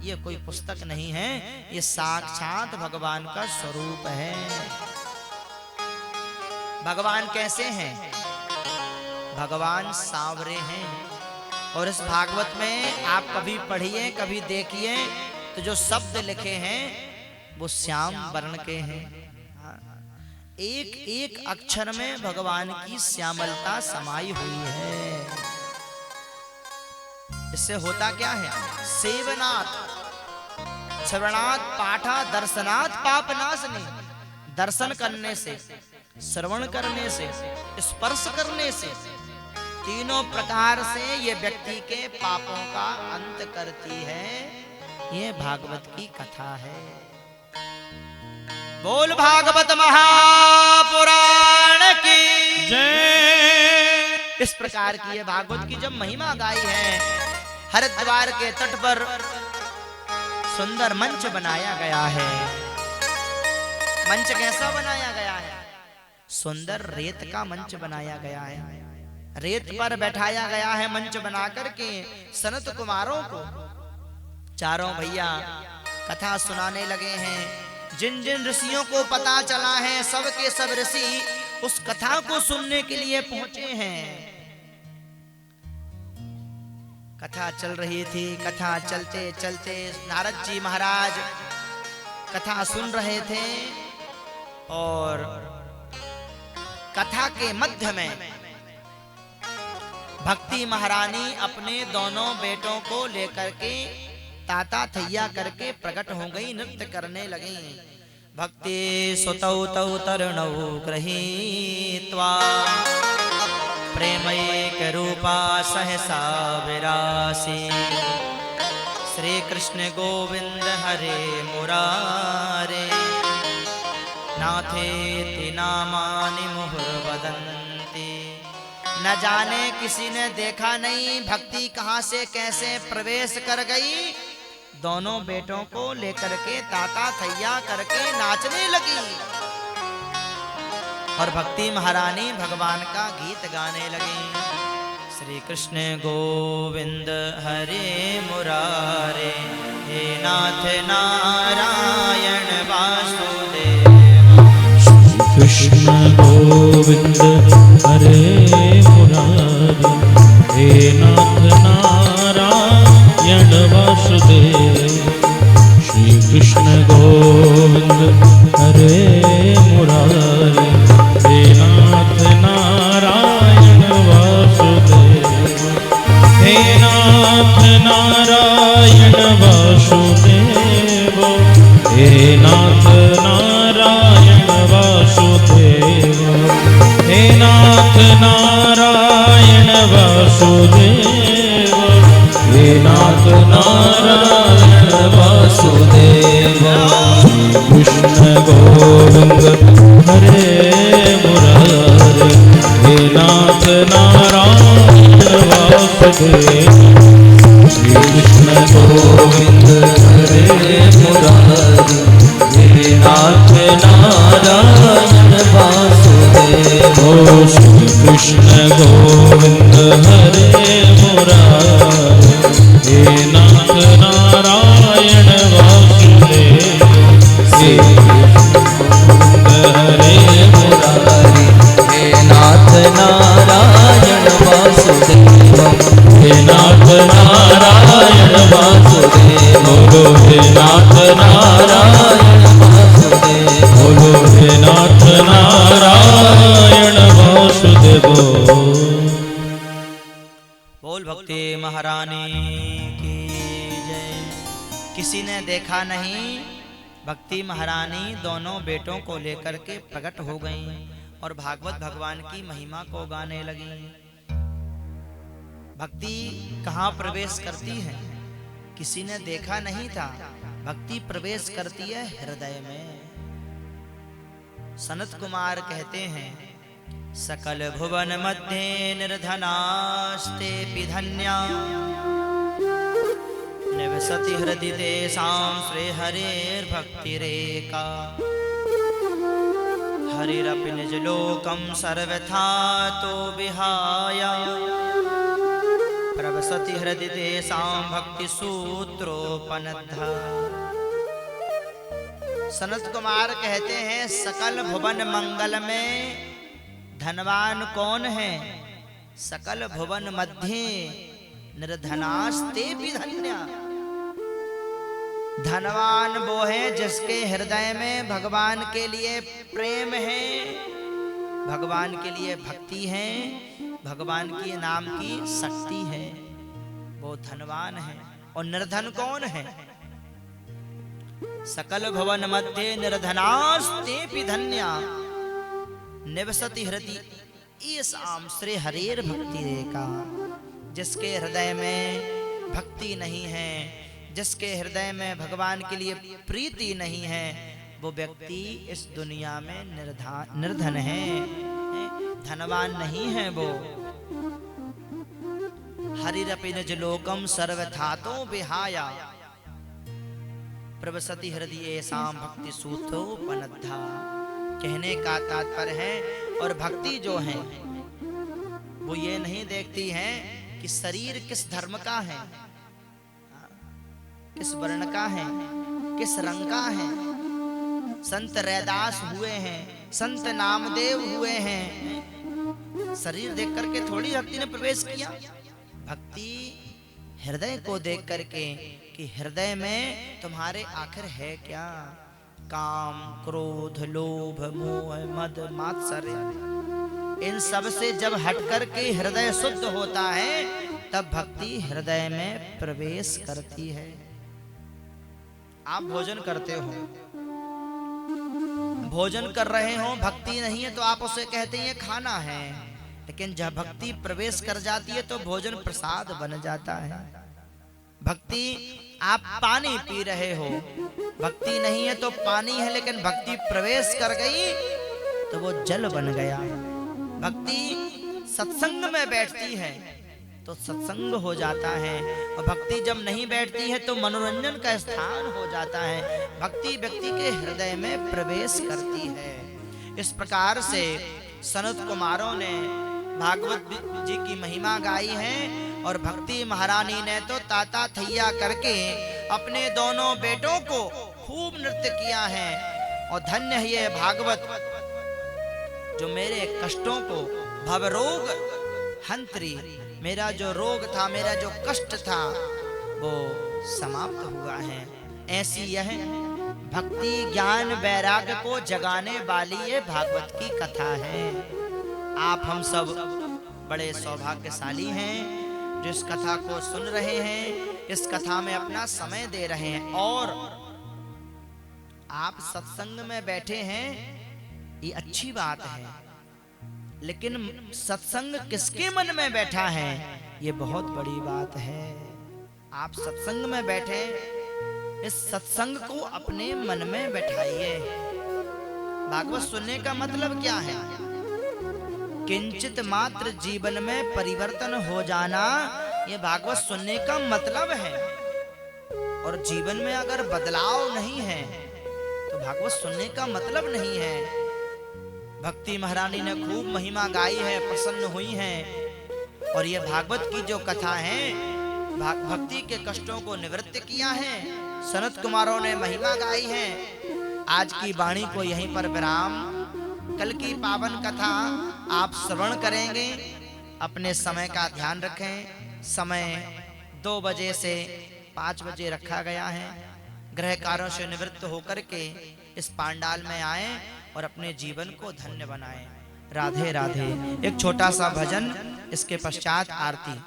ये कोई पुस्तक नहीं है, ये साक्षात भगवान का स्वरूप है। भगवान कैसे हैं? भगवान सांवरे हैं। और इस भागवत में आप कभी पढ़िए कभी देखिए तो जो शब्द लिखे हैं वो श्याम वर्ण के हैं। एक एक अक्षर में भगवान की श्यामलता समाई हुई है। इससे होता क्या है? सेवनात् श्रवणात् पाठा दर्शनात् पापनाशनी। दर्शन करने से, श्रवण करने से, स्पर्श करने से, तीनों प्रकार से ये व्यक्ति के पापों का अंत करती है। ये भागवत की कथा है। बोल भागवत महापुराण की जय। इस प्रकार की ये भागवत की जब महिमा गाई है, हरिद्वार के तट पर सुंदर मंच बनाया गया है। मंच कैसा बनाया गया है? सुंदर रेत का मंच बनाया गया है। रेत पर बैठाया गया है मंच बना करके। सनत कुमारों को चारों भैया कथा सुनाने लगे हैं। जिन जिन ऋषियों को पता चला है सब के सब ऋषि उस कथा को सुनने के लिए पहुंचे हैं। कथा चल रही थी। कथा चलते चलते नारद जी महाराज कथा सुन रहे थे और कथा के मध्य में भक्ति महारानी अपने दोनों बेटों को लेकर के ताता थैया करके प्रकट हो गई, नृत्य करने लगी। भक्ति सुतौ तौ तरुणौ गृहीत्वा प्रेमैक रूपा सहसा विरासी। श्री कृष्ण गोविंद हरे मुरारे नाथेति नामानि मुहुर्वदन्ति। न जाने किसी ने देखा नहीं भक्ति कहां से कैसे प्रवेश कर गई। दोनों बेटों को लेकर के ताता थैया करके नाचने लगी और भक्ति महारानी भगवान का गीत गाने लगी। श्री कृष्ण गोविंद हरे मुरारे हे नाथ नारायण वासुदेव। कृष्ण गोविंद हरे मुरारे हे नाथ नारायण वासुदेव। श्री कृष्ण गोविंद हरे मुरारे हे नाथ नारायण वासुदेव। हे नाथ नारायण वासुदेव। हे नाथ नारायण वासुदेव। हे नाथ नारायण वासुदेव। हे नाथ नारायण वासुदेव। कृष्ण गोविंद हरे मुरारे हे नाथ नारायण वासुदेव। श्री कृष्ण गोविंद हरे मुरारे हे नाथ नारायण वासुदेव। श्री कृष्ण गोविंद हरे मुरारे हे नाथ नारायण वासुदेव। श्री हरे मुरारे हे नाथ नारायण वासुदेव। हे नाथ नारायण वासुदेव। बोलो हे नाथ नारायण वासुदेव। बोलो हे नाथ नारायण वासुदेव। बोल भक्ति महारानी की जय। किसी ने देखा नहीं भक्ति महारानी दोनों बेटों को लेकर के प्रकट हो गईं और भागवत भगवान की महिमा को गाने लगी। भक्ति कहाँ प्रवेश करती है किसी ने देखा नहीं था। भक्ति प्रवेश करती है हृदय में। सनत कुमार कहते हैं सकल भुवन मध्ये निर्धनास्ते धन्या निवसति हृदि तेषां श्री हरेर्भक्तिरेका। हरिरपि निज लोकं सर्वथा तो विहाय प्रवसति हृदि तेषां भक्ति सूत्रोपनद्धा। सनत कुमार कहते हैं सकल भुवन मंगल में धनवान कौन है। सकल भुवन मध्य निर्धनास्ते धन्या। धनवान वो है जिसके हृदय में भगवान के लिए प्रेम है, भगवान के लिए भक्ति है, भगवान के नाम की शक्ति है, वो धनवान है। और निर्धन कौन है। सकल भवन मध्य निर्धनास्ते धन्या निवसति हृदि ईशाम श्री हरेर भक्ति रेखा। जिसके हृदय में भक्ति नहीं है, जिसके हृदय में भगवान के लिए प्रीति नहीं है, वो व्यक्ति इस दुनिया में निर्धन है, धनवान नहीं है वो। हरिरपि निज लोकम सर्वथातो विहाया प्रवसति हृदय साम भक्ति सूत्रोपनद्धा। कहने का तात्पर्य है और भक्ति जो है वो ये नहीं देखती है कि शरीर किस धर्म का है, किस वर्ण का है, किस रंग का है। संत रैदास हुए हैं, संत नामदेव हुए हैं, शरीर देख करके थोड़ी भक्ति ने प्रवेश किया। भक्ति हृदय को देख करके कि हृदय में तुम्हारे आखिर है क्या। काम क्रोध लोभ मोह मद मात्सर्य इन सब से जब हट करके हृदय शुद्ध होता है तब भक्ति हृदय में प्रवेश करती है। आप भोजन करते हो, भोजन कर रहे हो, भक्ति नहीं है तो आप उसे कहते हैं खाना है, लेकिन जब भक्ति प्रवेश कर जाती है तो भोजन प्रसाद बन जाता है। भक्ति आप पानी पी रहे हो, भक्ति नहीं है तो पानी है, लेकिन भक्ति प्रवेश कर गई तो वो जल बन गया। भक्ति सत्संग में बैठती है तो सत्संग हो जाता है, और भक्ति जब नहीं बैठती है तो मनोरंजन का स्थान हो जाता है। भक्ति व्यक्ति के हृदय में प्रवेश करती है। इस प्रकार से सनत कुमारों ने भागवत जी की महिमा गाई है, और भक्ति महारानी ने तो ताता थैया करके अपने दोनों बेटों को खूब नृत्य किया है। और धन्य है ये भागवत जो मेरे कष्टों को भवरोग हंत्री, मेरा जो रोग था, मेरा जो कष्ट था वो समाप्त हुआ है। ऐसी यह भक्ति ज्ञान वैराग्य को जगाने वाली ये भागवत की कथा है। आप हम सब बड़े सौभाग्यशाली हैं जो इस कथा को सुन रहे हैं, इस कथा में अपना समय दे रहे हैं, और आप सत्संग में बैठे हैं, ये अच्छी बात है। लेकिन सत्संग किसके मन में बैठा है, ये बहुत बड़ी बात है। आप सत्संग में बैठे, इस सत्संग को अपने मन में बैठाइए। भागवत सुनने का मतलब क्या है? किंचित मात्र जीवन में परिवर्तन हो जाना, ये भागवत सुनने का मतलब है। और जीवन में अगर बदलाव नहीं है तो भागवत सुनने का मतलब नहीं है। भक्ति महारानी ने खूब महिमा गाई है, प्रसन्न हुई हैं, और ये भागवत की जो कथा है भक्ति के कष्टों को निवृत्त किया है। सनत कुमारों ने महिमा गाई है। आज की वाणी को यहीं पर विराम। कल की पावन कथा आप श्रवण करेंगे। अपने समय का ध्यान रखें। समय 2 बजे से 5 बजे रखा गया है। ग्रह कार्यों से निवृत्त होकर के इस पांडाल में आए और अपने जीवन को धन्य बनाएं। राधे राधे। एक छोटा सा भजन, इसके पश्चात आरती।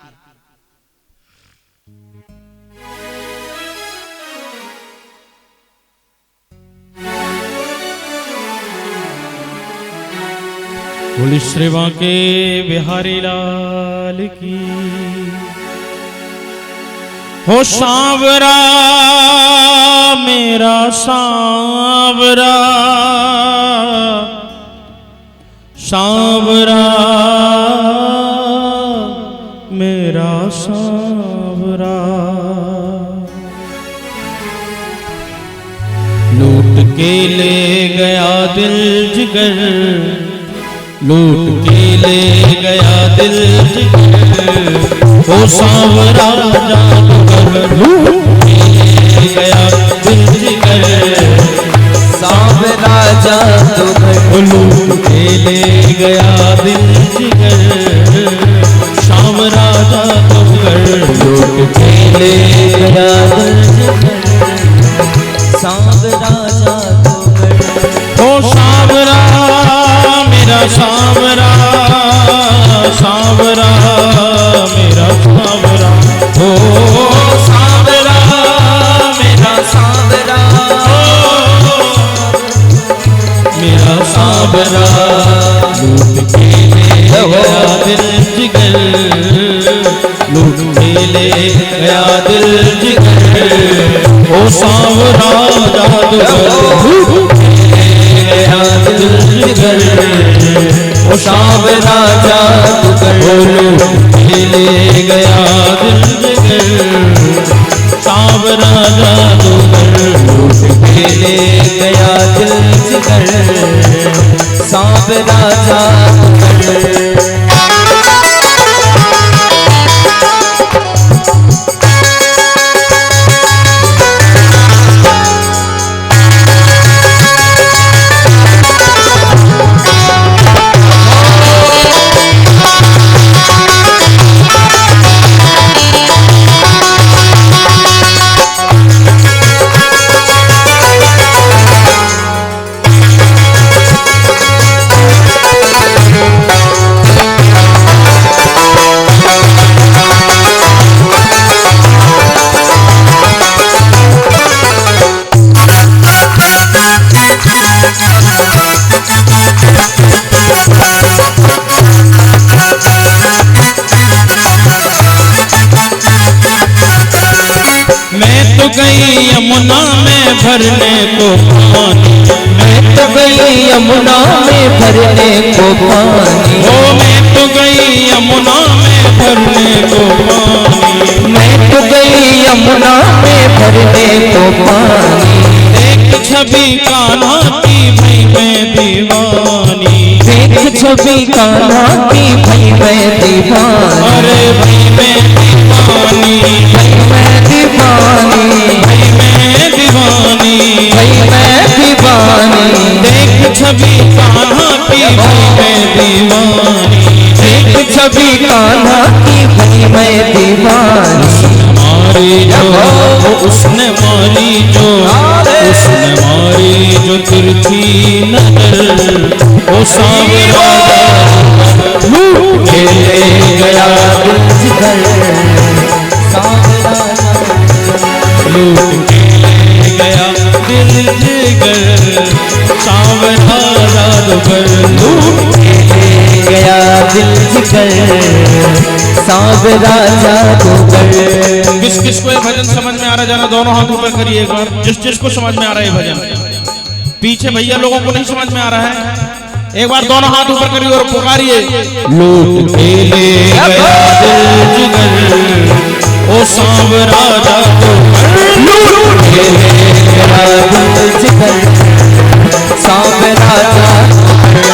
बोली श्री बांके बिहारी लाल की। हो सांवरा मेरा सांवरा, सांवरा मेरा सांवरा, लूट के ले गया दिल जिगर, लूट के ले गया दिल जिगर। ओ सांवरा जादूगर, लूट के ले गया दिल जिगर, सांवरा जादूगर, लूट के ले गया दिल जिगर। सांवरा जादूगर, लूट के ले गया दिल जिगर, सांवरा जादूगर। ओ सांवरा मेरा सांवरा, सांवरा मेरा सांवरा, ओ सांवरा मेरा सांवरा, मेरा सांवरा, लूट के ले गया दिल जिगर, लूट के ले गया दिल जिगर। ओ सांवरा जादूगर, लूट के ले गया दिल जिगर। ओ सांवरा जादूगर, लूट के ले गया दिल जिगर। सांवरा जादूगर, लूट के ले गया दिल जिगर, सांवरा जादूगर। भरने को पानी, मैं तो गई यमुना में भरने को पानी, ओ मैं तो गई यमुना में भरने को पानी, मैं तो गई यमुना में भरने को पानी। देख छवि कान्हा की भई मैं दीवानी, देख छवि कान्हा की भई मैं दीवानी, अरे भई मैं दीवानी, भई मैं दीवानी, भई मैं दीवानी, भई मैं दीवानी। देख छवि कान्हा की भई मैं दीवानी, देख छवि कान्हा की भई मैं दीवानी। मारी जो उसने मारी जो, उसने मारी जो तिरछी नजर, वो सांवरा खेले गया दिल जिगर, सांवरा लूट के गया दिल जिगर, सांवरा जादूगर लूट गया दिल जिगर, सांवरा जादूगर। किस किस को ये भजन समझ में आ रहा, जाना दोनों हाथ ऊपर करिए एक बार, जिस जिस को समझ में आ रहा है भजन। पीछे भैया लोगों को नहीं समझ में आ रहा है, एक बार दोनों हाथ ऊपर करिए और पुकारिए। लूट के ले गया दिल जिगर, ओ सांवरा जादूगर लूट के ले गया दिल जिगर, सांवरा जादूगर।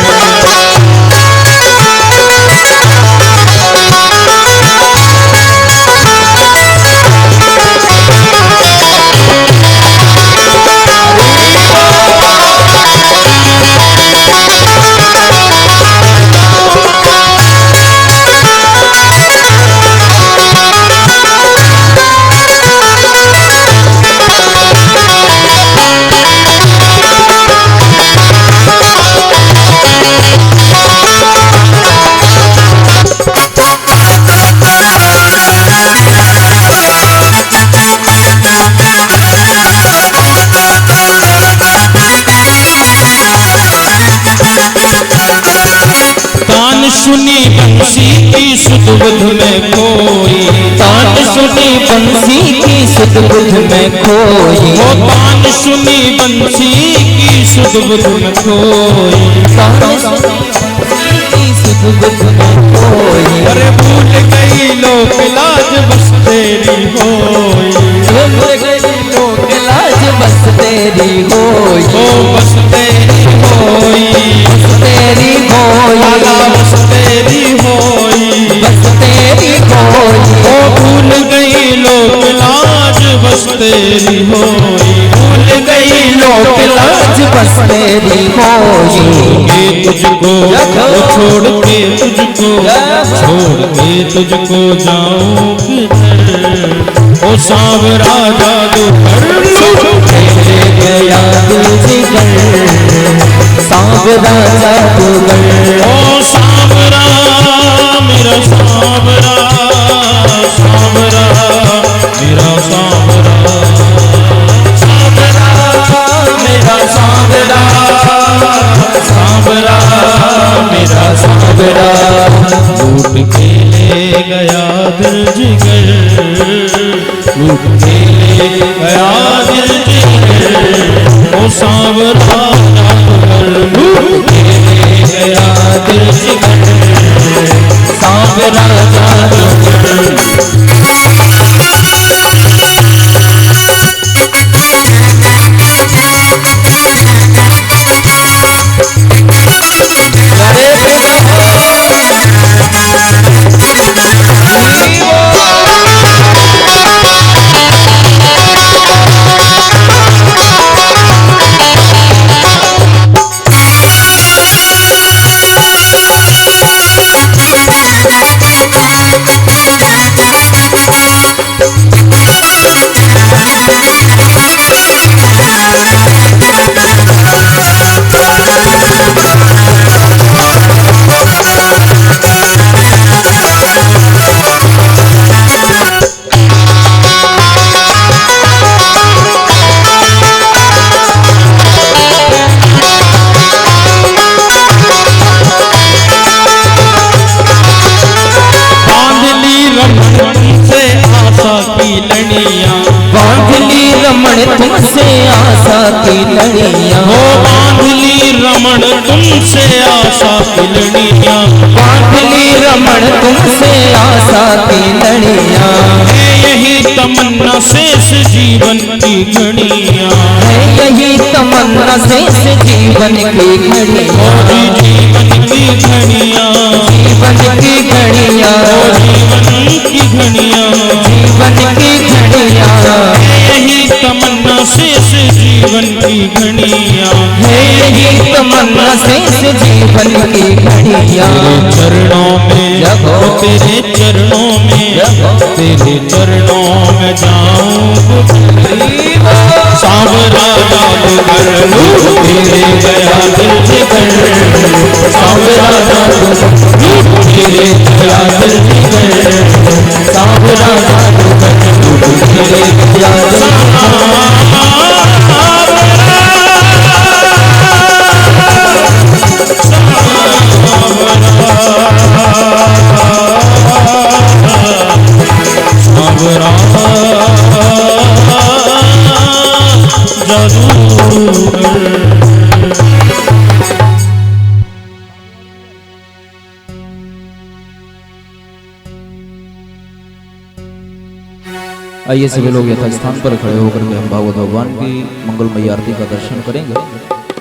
सुनी बंसी की सुध बुध में खोई, तान सुनी बंसी की सुध बुध में खोई, वो तान सुनी बंसी की सुध बुध में खोई, तान सुनी बंसी की सुध बुध में खोई। अरे भूल गई लोक लाज बस तेरी होई, भूल गई लोक लाज बस तेरी होई, ओ बस तेरी होई, बस तेरी होई, बस तेरी होई, बस तेरी होई। ओ भूल गई लोक लाज बस तेरी होई, भूल गई लोक लाज बस तेरी होई। तुझको छोड़ के तुझको, छोड़ के तुझको जाऊं किधर, ओ सांवरा जादूगर खेले गया दिल जिगर, सांवरा जादूगर। ओ सांवरा मेरा सांवरा, सांवरा मेरा सांवरा, सांवरा मेरा सांवरा, सांवरा मेरा सांवरा। लूट के ले गया दिल जिगर, लूट के ले गया दिल जिगर, ओ सांवरा लूट के ले गया दिल जिगर, सांवरा जादूगर। की लड़ियां। हो बांध ली रमण तुमसे आशा की लड़ियां, बांध ली रमण तुमसे आशा की लड़ियां। है यही तमन्ना शेष जीवन की घड़ियां, है यही तमन्ना शेष जीवन की घड़ियां। जीवन की घड़ियां, जीवन की घड़ियां, जीवन की घड़ियां, जीवन की घड़ियां। यही तमन्ना शेष जीवन की घड़ियां। है यही तमन्ना शेष जीवन की घड़ियां। चरणों में तेरे चरणों में, तेरे चरणों में जाऊं सांवरा जादू कर लूं, तेरे गया दिल जिगर सांवरा जादू तेरे गया दिल जिगर सांवरा जादू कर लूं, तेरे गया आइए सभी लोग यथास्थान पर खड़े होकर के हम भागवत भगवान की मंगलमयी आरती का दर्शन करेंगे।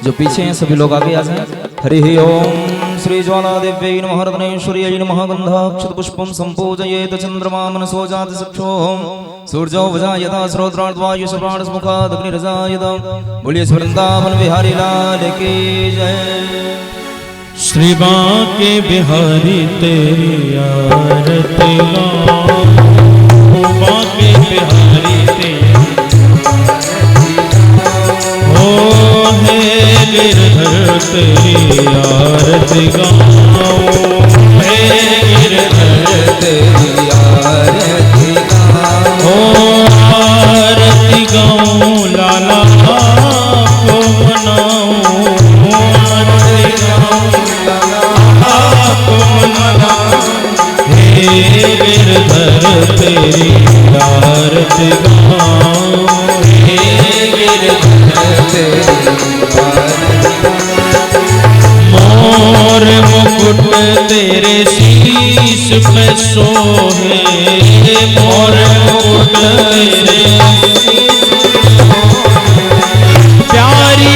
जो पीछे हैं सभी लोग आगे आ जाएं। हरि ओम श्री ज्वाला देव्यै नमः रत्नेश्वर्यै नमः गंधाक्षत पुष्पम संपूजयेत चंद्रमा मनसो जात चक्षो सूर्यो वजायता श्रोत्रार्द्वायु सुप्राणस्मुखात् अग्निरजायत। बोलिए वृंदावन बिहारी लाल की जय। श्री बांके बिहारी तेरी आरती गाऊं, बांके बिहारी तेरी हो है गिरधर तेरी आरती गाऊं, है गिरधर तेरी आरती गाऊं, हो आरती गाऊं लाला को मनाऊं, आरती गाऊं लाला को मनाऊं, हे गिरधर तेरी आरती गाऊं, हे गिरधर तेरी मोर मुकुट तेरे शीश पे सोहे, मोर मुकुट तेरे प्यारी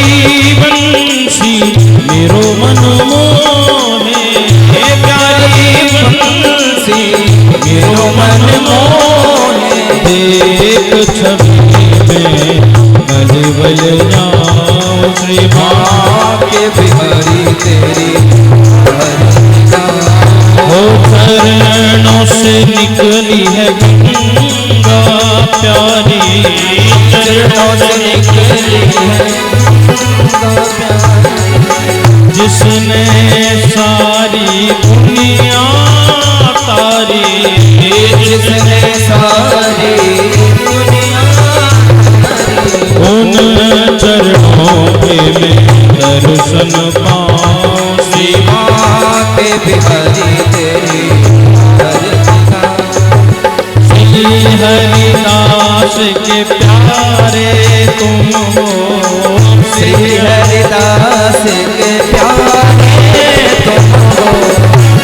बंसी मेरो मन मोहे, प्यारी बंसी मेरो मन मोहे। देख छवि में गले बल जाऊं, श्री बांके बिहारी तेरी आरती गाऊं। हो चरणों से निकली है गंगा प्यारी, चरणों से निकली है गंगा प्यारी। जिसने सारी दुनिया तारी, जिसने सारी दुनिया उन चरणों पे मैं दर्शन पाऊं, श्री बांके बिहारी तेरी आरती गाऊं। श्री हरिदास के प्यारे तुम हो, श्री हरिदास के प्यारे तुम हो।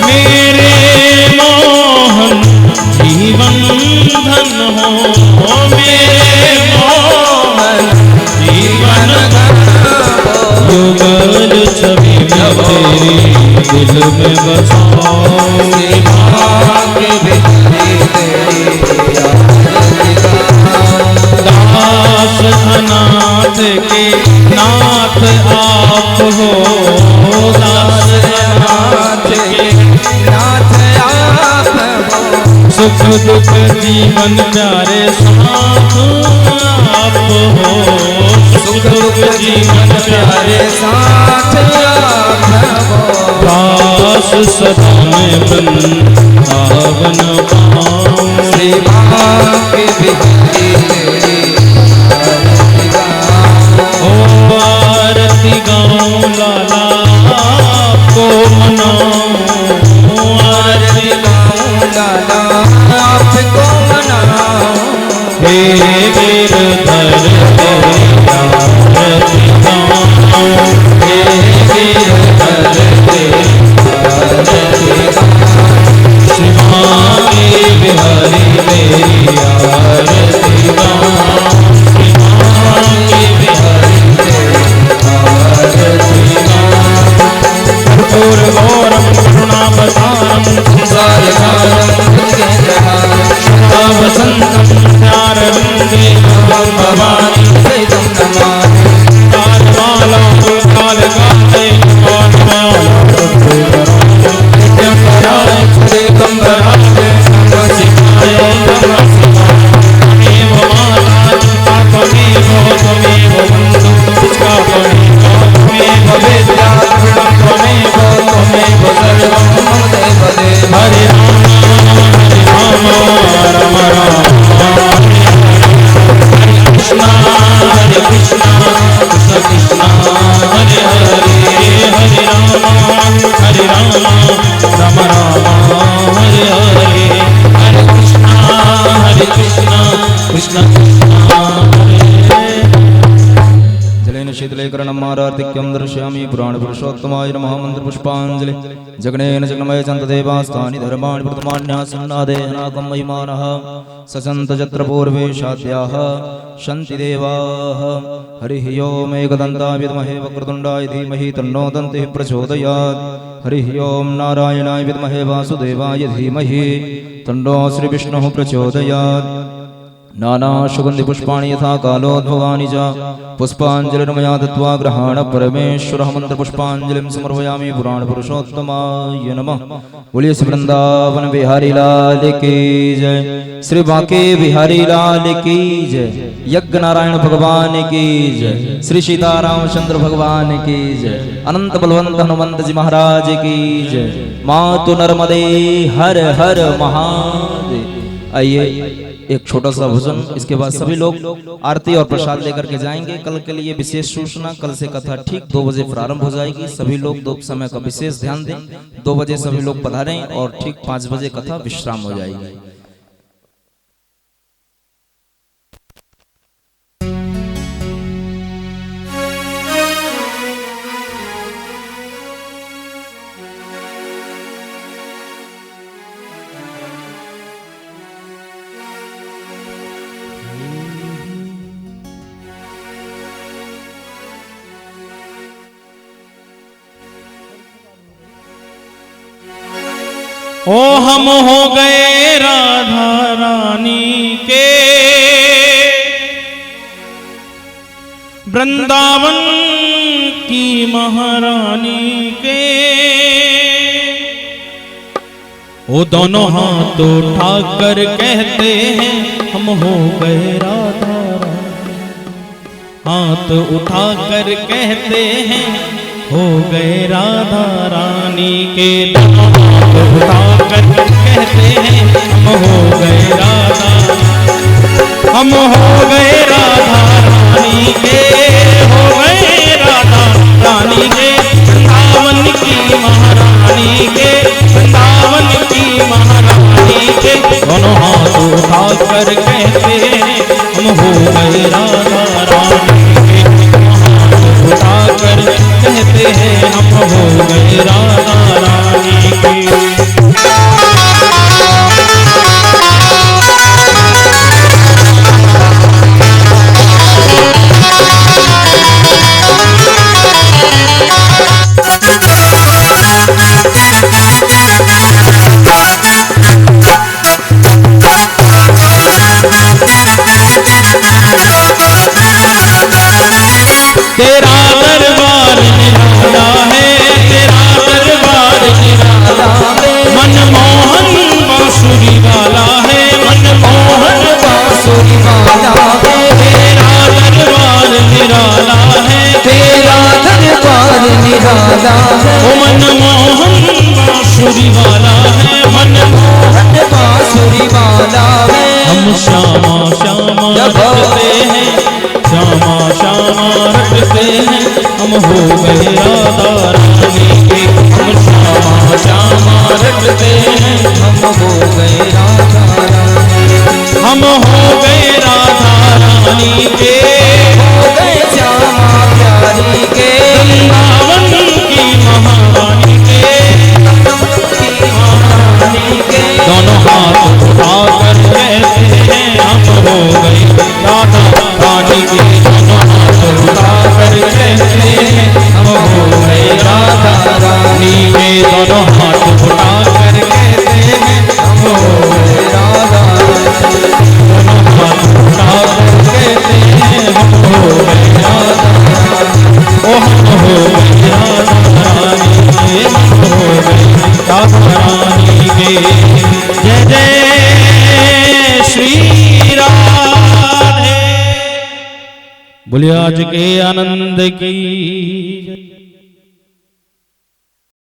मेरे मोहन जीवन धन हो, मेरे मोहन जीवन धन हो। युगल छवि में तेरी दिल में बसाओ, श्री बांके बिहारी तेरी आरती गाऊं। दास अनाथ के नाथ आप हो, दास अनाथ के नाथ आप हो। सुख दुख जीवन प्यारे साथ आप हो, सुख दुख जीवन प्यारे साथ आप हो। दास सदा में वृंदावन पाऊं, श्री बांके बिहारी तेरी आरती गाऊं। ओ आरती गाऊं लाला को मनाऊं, आरती गाऊं लाला आपको मनाऊं। हे गिरधर तेरी आरती कुमारार्तिक्यं दर्शयामि पुराण पुरुषोत्तमाय नमः मंत्र पुष्पांजलि जगनेन जगन्मय चंद देवास्तानि धर्माणि वर्तमान्यासन्नादेनाकं महिमानः सचन्त जत्र पूर्वे शाद्याः शन्ति देवाः हरिः ओम एकदन्ताय विद्महे वक्रतुण्डाय धीमहि तन्नो दन्तिः प्रचोदयात् हरिः ओम नारायणाय विद्महे वासुदेवाय धीमहि तन्नो श्रीविष्णुः प्रचोदयात् नाना सुगंधि पुष्पाणि यथा कालोद्भवानि च पुष्पांजलिर्मया दत्त्वा ग्रहाण परमेश्वरः मंत्र पुष्पांजलिं समर्पयामि पुराण पुरुषोत्तमाय नमः। बोलिए श्री वृंदावन बिहारी लाल की जय, श्री बांके बिहारी लाल की जय, यज्ञ नारायण भगवान की जय, श्री सीतारामचंद्र भगवान की जय, अनंत बलवंत हनुमंत जी महाराज की जय। मातु नर्मदे हर हर महादेव। आइए एक छोटा सा भजन, इसके बाद सभी लोग आरती और प्रसाद लेकर के जाएंगे। कल के लिए विशेष सूचना, कल से कथा ठीक 2 बजे प्रारंभ हो जाएगी। सभी लोग 2 समय का विशेष ध्यान दें। 2 बजे सभी लोग पधारें और ठीक 5 बजे कथा विश्राम हो जाएगी। ओ हम हो गए राधा रानी के वृंदावन की महारानी के। ओ दोनों हाथ उठाकर कहते हैं हम हो गए राधा रानी। हाथ उठाकर कहते हैं हो गए राधा रानी के। उठाकर कहते हैं हम हो गए राधा, हम हो गए राधा रानी के, हो गए राधा रानी के। वृंदावन की महारानी के, वृंदावन की महारानी के। दोनों हाथ उठाकर कहते हैं हम हो गए राधा रानी के। हाथ उठाकर कहते हैं हम हो गए राधा रानी के। तेरा दरबार निराला है, तेरा दरबार निराला है। मनमोहन बांसुरी वाला है, मनमोहन बांसुरी वाला है। तेरा दरबार निराला है, तेरा दरबार निराला है। ओ मनमोहन बांसुरी वाला है, मनमोहन बांसुरी वाला है। हम श्यामा श्यामा रखते हैं, श्यामा श्यामा रखते हैं हम हो गए राधा रानी के। हम श्यामा श्यामा रखते हैं हम हो गए राधा रानी। हम हो गए राधा रानी के, हो गए श्यामा प्यारी के। वृंदावन की महारानी के, महारानी के। दोनों हाथ उठाकर कहते हैं हम हो गए राधा रानी के। दोनों हाथ उठाकर कहते हैं हम हो गए राधा रानी के। दोनों हाथ उठाकर कहते हैं हम हो गए राधा रानी। दोनों हाथ उठाकर कहते हैं हम हो गए राधा रानी। ओ हम हो गए राधा रानी के, हम हो गए राधा रानी के। जय जय श्री राधे। बोलिए आज के आनंद की।